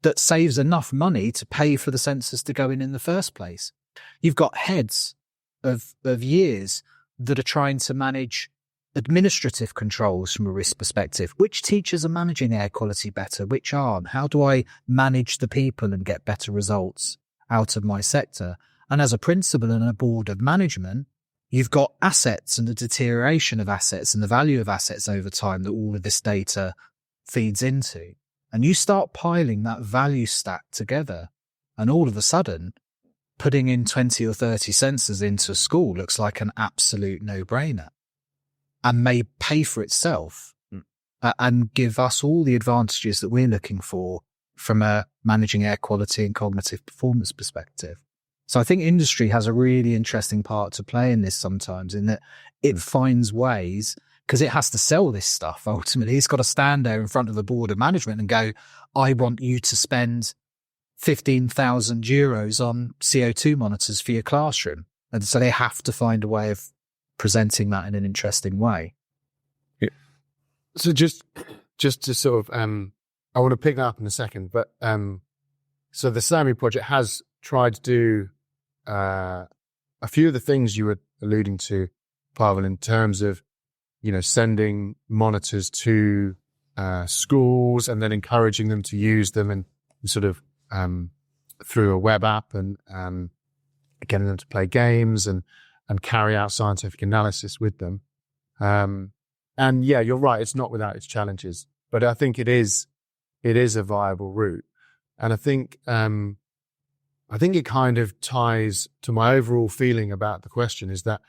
That saves enough money to pay for the sensors to go in the first place. You've got heads of years that are trying to manage administrative controls from a risk perspective. Which teachers are managing air quality better? Which aren't? How do I manage the people and get better results out of my sector? And as a principal and a board of management, you've got assets and the deterioration of assets and the value of assets over time that all of this data feeds into. And you start piling that value stack together, and all of a sudden, putting in 20 or 30 sensors into a school looks like an absolute no-brainer and may pay for itself and give us all the advantages that we're looking for from a managing air quality and cognitive performance perspective. So I think industry has a really interesting part to play in this sometimes, in that it finds ways, because it has to sell this stuff ultimately. It's got to stand there in front of the board of management and go, I want you to spend 15,000 euros on CO2 monitors for your classroom. And so they have to find a way of presenting that in an interesting way. Yeah. So just to sort of, I want to pick that up in a second, but so the SAMI project has tried to do a few of the things you were alluding to, Paweł, in terms of, sending monitors to schools and then encouraging them to use them and sort of through a web app and getting them to play games and and carry out scientific analysis with them. And yeah, you're right. It's not without its challenges, but I think it is a viable route. And I think it kind of ties to my overall feeling about the question is that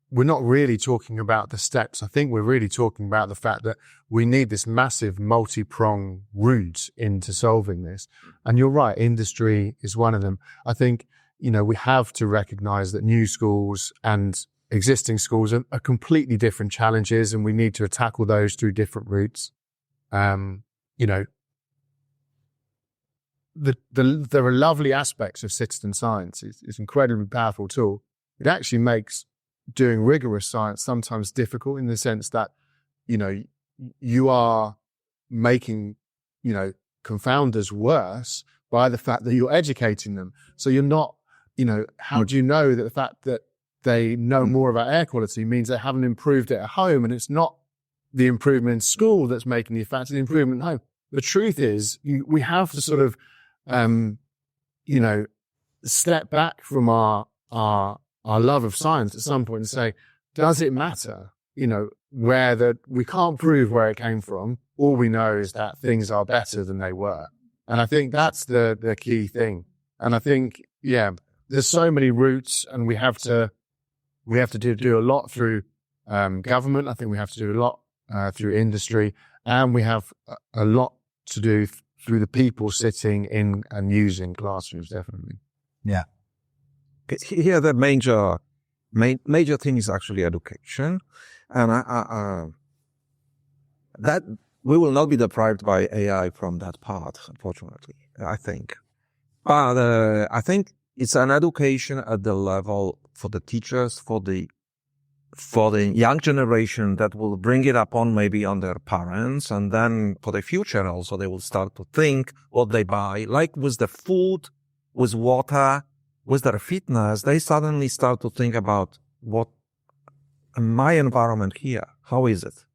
we're not really talking about the steps. I think we're really talking about the fact that we need this massive multi-pronged route into solving this. And you're right, industry is one of them. I think, we have to recognize that new schools and existing schools are completely different challenges, and we need to tackle those through different routes. There are lovely aspects of citizen science. It's an incredibly powerful tool. It actually makes doing rigorous science sometimes difficult in the sense that, you are making, confounders worse by the fact that you're educating them. So you're not, how do you know that the fact that they know more about air quality means they haven't improved it at home, and it's not the improvement in school that's making the effect, it's the improvement at home. The truth is we have to sort of, step back from our love of science at some point and say, does it matter? We can't prove where it came from. All we know is that things are better than they were. And I think that's the key thing. And I think, there's so many routes, and we have to do a lot through government. I think we have to do a lot through industry, and we have a lot to do through the people sitting in and using classrooms, definitely. Yeah. Here, the major thing is actually education. And that we will not be deprived by AI from that part, unfortunately, I think. But I think it's an education at the level for the teachers, for the young generation that will bring it upon maybe on their parents. And then for the future also, they will start to think what they buy, like with the food, with water, with their fitness. They suddenly start to think about what my environment here, how is it?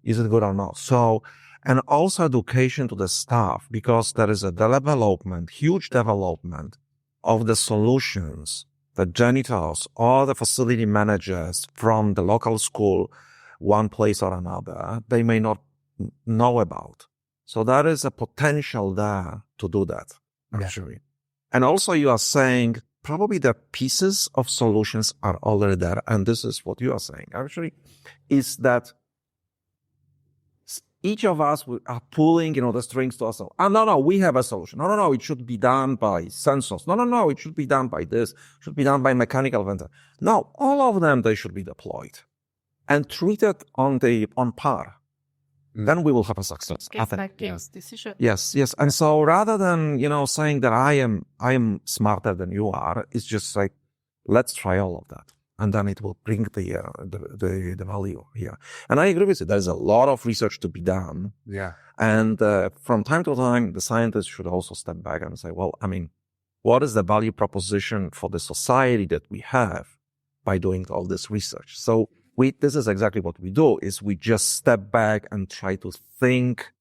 Is it good or not? So, and also education to the staff, because there is a huge development of the solutions the janitors or the facility managers from the local school, one place or another, they may not know about. So there is a potential there to do that, actually. Yeah. And also you are saying probably the pieces of solutions are already there. And this is what you are saying, actually, is that each of us are pulling, the strings to ourselves. No, we have a solution. No, it should be done by sensors. No, it should be done by this. It should be done by mechanical ventilation. No, all of them, they should be deployed and treated on par. Then we will have a success. Decision. Yes. And so rather than, saying that I am smarter than you are, it's just like, let's try all of that. And then it will bring the value here. And I agree with you. There's a lot of research to be done. Yeah. And from time to time, the scientists should also step back and say, well, what is the value proposition for the society that we have by doing all this research? So this is exactly what we do, is we just step back and try to think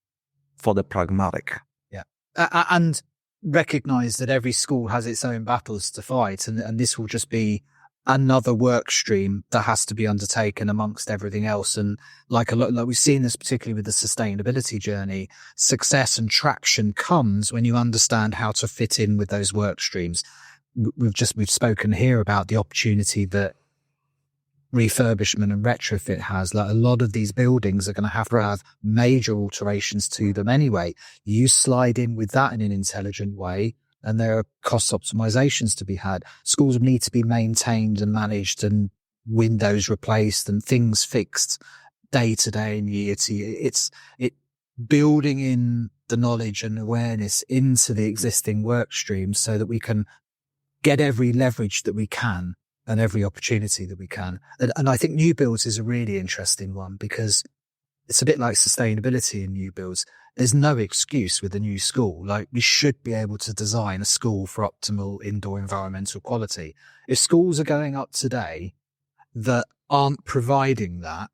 for the pragmatic. Yeah. And recognize that every school has its own battles to fight. And this will just be another work stream that has to be undertaken amongst everything else. And like we've seen this particularly with the sustainability journey, success and traction comes when you understand how to fit in with those work streams. We've spoken here about the opportunity that refurbishment and retrofit has. Like, a lot of these buildings are going to have major alterations to them anyway. You slide in with that in an intelligent way, and there are cost optimizations to be had. Schools need to be maintained and managed, and windows replaced and things fixed day to day and year to year. It's building in the knowledge and awareness into the existing work streams so that we can get every leverage that we can and every opportunity that we can. And I think new builds is a really interesting one, because it's a bit like sustainability in new builds. There's no excuse with a new school. Like, we should be able to design a school for optimal indoor environmental quality. If schools are going up today that aren't providing that,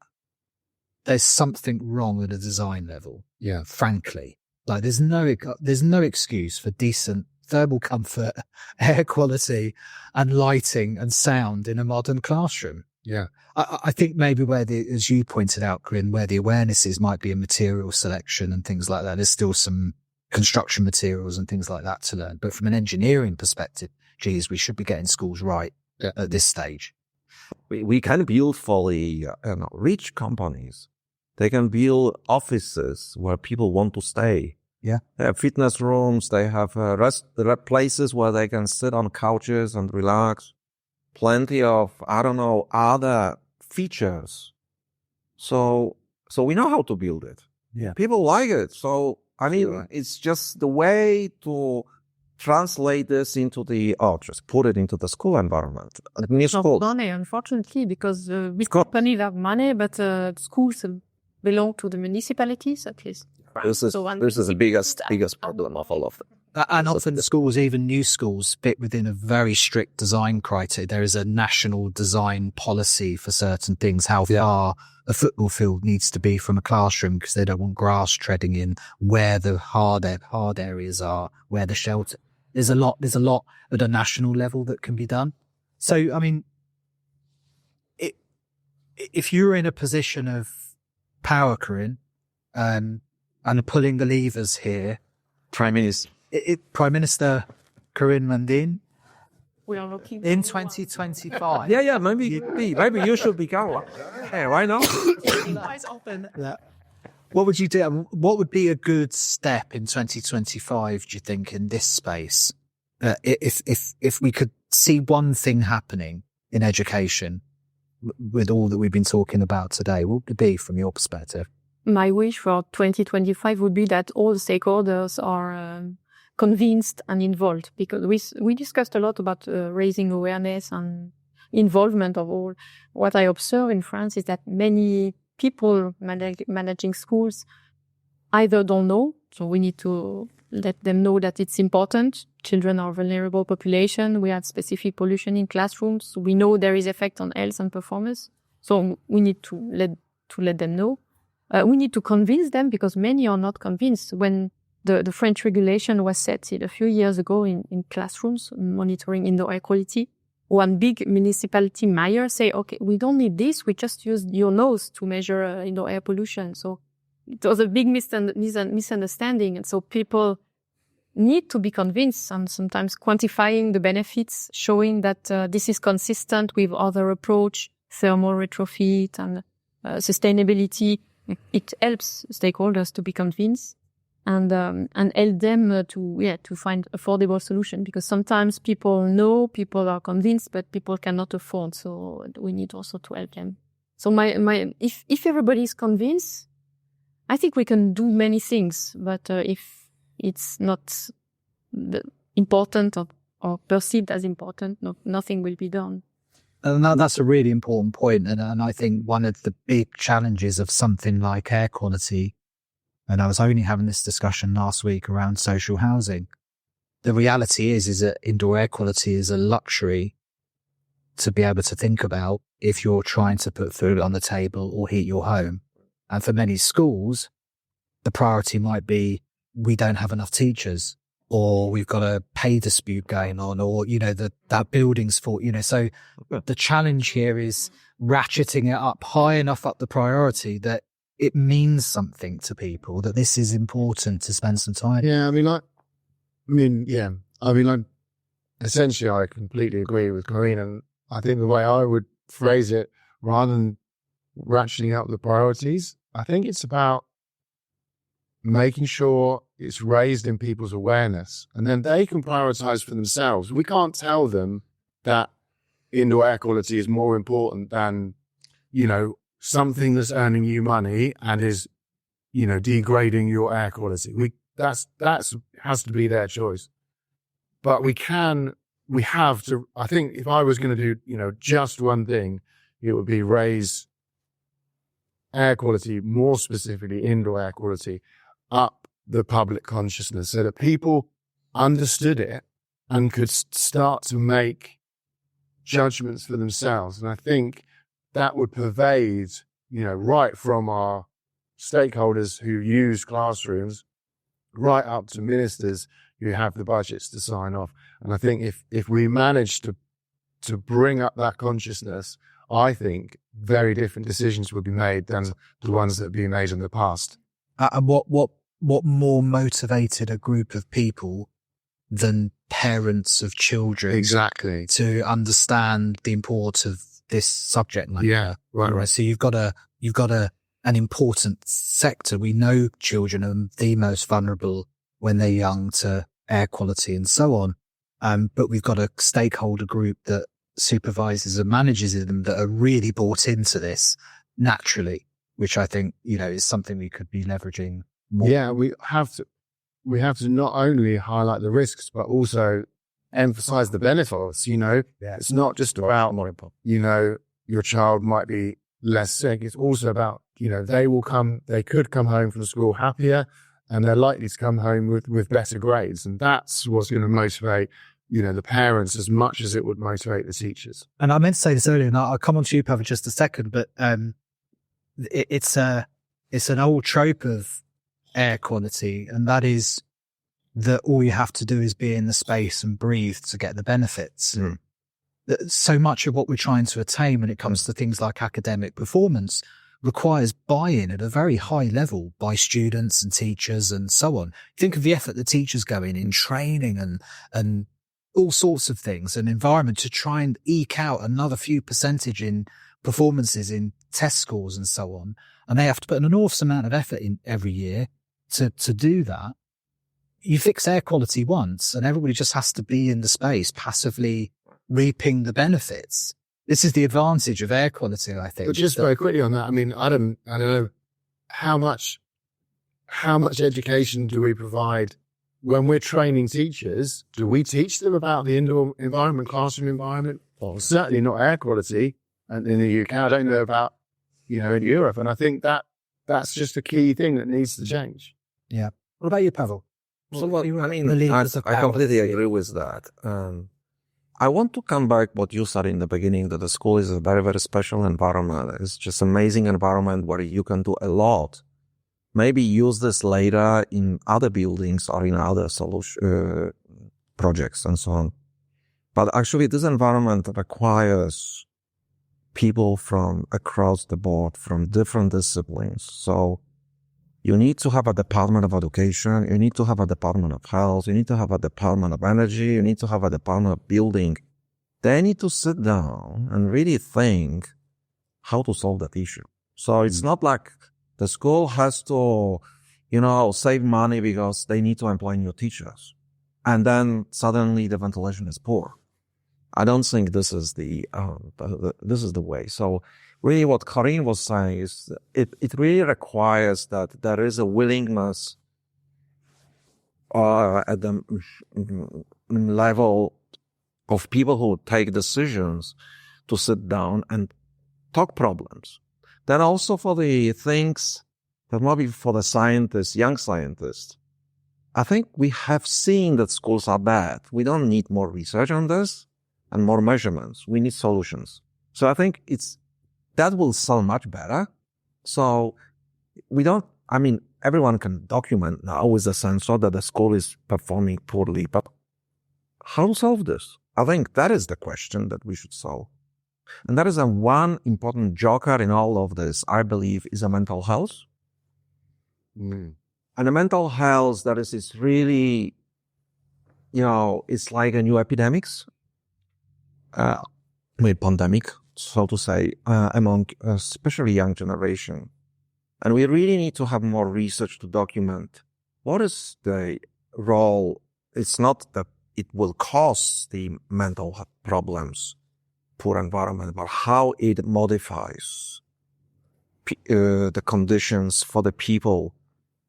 there's something wrong at a design level. Yeah. Frankly, like there's no excuse for decent thermal comfort, air quality, and lighting and sound in a modern classroom. Yeah. I think maybe as you pointed out, Corinne, where the awareness is might be in material selection and things like that. There's still some construction materials and things like that to learn. But from an engineering perspective, geez, we should be getting schools right at this stage. We can build for the rich companies. They can build offices where people want to stay. Yeah. They have fitness rooms. They have places where they can sit on couches and relax. Plenty of, other features. So we know how to build it. Yeah. People like it. So, it's just the way to translate this into just put it into the school environment. Not money, unfortunately, because big companies have money, but schools belong to the municipalities, at least. This is the biggest problem of all of them. And often the schools, even new schools, fit within a very strict design criteria. There is a national design policy for certain things, how far a football field needs to be from a classroom, because they don't want grass treading in, where the hard areas are, where the shelter. There's a lot at a national level that can be done. So, if you're in a position of power, Corinne, and pulling the levers here, Prime Minister Corinne Mandin, we are looking in 2025. Yeah, maybe you should become. Hey, why not? What would you do? What would be a good step in 2025, do you think, in this space? If we could see one thing happening in education with all that we've been talking about today, what would it be from your perspective? My wish for 2025 would be that all stakeholders are convinced and involved, because we discussed a lot about raising awareness and involvement of all. What I observe in France is that many people managing schools either don't know, so we need to let them know that it's important. Children are a vulnerable population. We have specific pollution in classrooms. We know there is effect on health and performance. So we need to let them know. We need to convince them, because many are not convinced. When the French regulation was set a few years ago in classrooms, monitoring indoor air quality, one big municipality mayor say, okay, we don't need this. We just use your nose to measure indoor air pollution. So it was a big misunderstanding. And so people need to be convinced, and sometimes quantifying the benefits, showing that this is consistent with other approach, thermal retrofit and sustainability. It helps stakeholders to be convinced and help them to find affordable solution, because sometimes people are convinced, but people cannot afford. So we need also to help them. So if everybody is convinced, I think we can do many things, but if it's not important or perceived as important, nothing will be done. And that's a really important point. And I think one of the big challenges of something like air quality, and I was only having this discussion last week around social housing. The reality is that indoor air quality is a luxury to be able to think about if you're trying to put food on the table or heat your home. And for many schools, the priority might be, we don't have enough teachers, or we've got a pay dispute going on, or, that building's fault, so the challenge here is ratcheting it up high enough up the priority that it means something to people, that this is important to spend some time. Yeah. Essentially I completely agree with Corinne. And I think the way I would phrase it, rather than ratcheting up the priorities, I think it's about making sure it's raised in people's awareness, and then they can prioritize for themselves. We can't tell them that indoor air quality is more important than, something that's earning you money and is, degrading your air quality. That's has to be their choice. But we have to, I think if I was going to do, just one thing, it would be raise air quality, more specifically indoor air quality, up the public consciousness so that people understood it and could start to make judgments for themselves. And I think that would pervade, right from our stakeholders who use classrooms right up to ministers who have the budgets to sign off. And I think if we manage to bring up that consciousness, I think very different decisions will be made than the ones that have been made in the past. And what more motivated a group of people than parents of children Exactly. to understand the importance of this subject matter? Yeah, right. So you've got an important sector. We know children are the most vulnerable when they're young to air quality and so on. But we've got a stakeholder group that supervises and manages them that are really bought into this naturally, which I think, is something we could be leveraging more. Yeah, we have to not only highlight the risks, but also emphasize the benefits. It's not just about, your child might be less sick. It's also about, they could come home from school happier, and they're likely to come home with better grades. And that's what's going to motivate, the parents as much as it would motivate the teachers. And I meant to say this earlier, and I'll come on to you, Paweł, just a second, but it's an old trope of air quality, and that is that all you have to do is be in the space and breathe to get the benefits. Mm. So much of what we're trying to attain when it comes to things like academic performance requires buy-in at a very high level by students and teachers and so on. Think of the effort that teachers go in training and all sorts of things, and environment to try and eke out another few percentage in performances in test scores and so on. And they have to put an enormous amount of effort in every year to do that. You fix air quality once and everybody just has to be in the space passively reaping the benefits. This is the advantage of air quality, I think. But just very quickly on that, I don't know how much education do we provide when we're training teachers? Do we teach them about the indoor environment, classroom environment? Well, certainly not air quality. And in the UK, I don't know about, in Europe. And I think that's just a key thing that needs to change. Yeah. What about you, Paweł? So, I completely agree with that. I want to come back what you said in the beginning, that the school is a very, very special environment. It's just amazing environment where you can do a lot. Maybe use this later in other buildings or in other projects and so on. But actually, this environment requires people from across the board, from different disciplines. So you need to have a department of education, you need to have a department of health, you need to have a department of energy, you need to have a department of building. They need to sit down and really think how to solve that issue. So it's not like the school has to, save money because they need to employ new teachers. And then suddenly the ventilation is poor. I don't think this is this is the way. So really what Corinne was saying is it really requires that there is a willingness at the level of people who take decisions to sit down and talk problems. Then also for the things that maybe for the scientists, young scientists, I think we have seen that schools are bad. We don't need more research on this and more measurements. We need solutions. So I think that will sell much better. So everyone can document now with a sensor that the school is performing poorly, but how to solve this? I think that is the question that we should solve. And that is one important joker in all of this, I believe, is a mental health. Mm. And the mental health, that is really, it's like a new epidemics. Pandemic, so to say, among especially young generation. And we really need to have more research to document what is the role. It's not that it will cause the mental problems, poor environment, but how it modifies the conditions for the people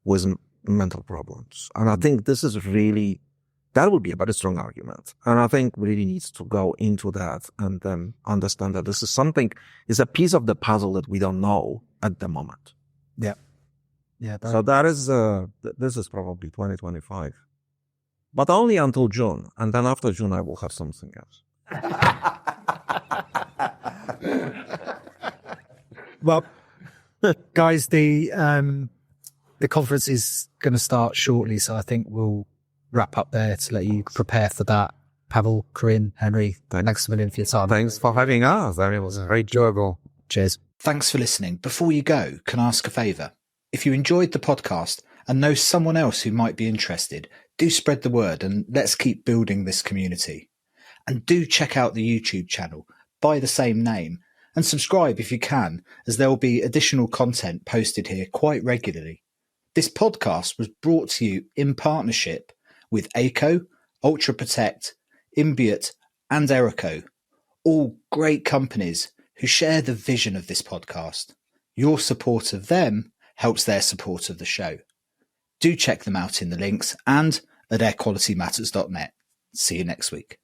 with mental problems. And I think this is really, that would be a very strong argument. And I think we really needs to go into that and then understand that this is is a piece of the puzzle that we don't know at the moment. Yeah. Yeah. So that is, this is probably 2025, but only until June. And then after June, I will have something else. Well, guys, the the conference is going to start shortly, so I think we'll wrap up there to let you prepare for that. Paweł, Corinne, Henry, thanks a million for your time. Thanks for having us. I mean, it was very enjoyable. Cheers. Thanks for listening. Before you go, can I ask a favour? If you enjoyed the podcast and know someone else who might be interested, do spread the word and let's keep building this community. And do check out the YouTube channel by the same name and subscribe if you can, as there will be additional content posted here quite regularly. This podcast was brought to you in partnership with ACO, Ultra Protect, Imbiot and Erico, all great companies who share the vision of this podcast. Your support of them helps their support of the show. Do check them out in the links and at airqualitymatters.net. See you next week.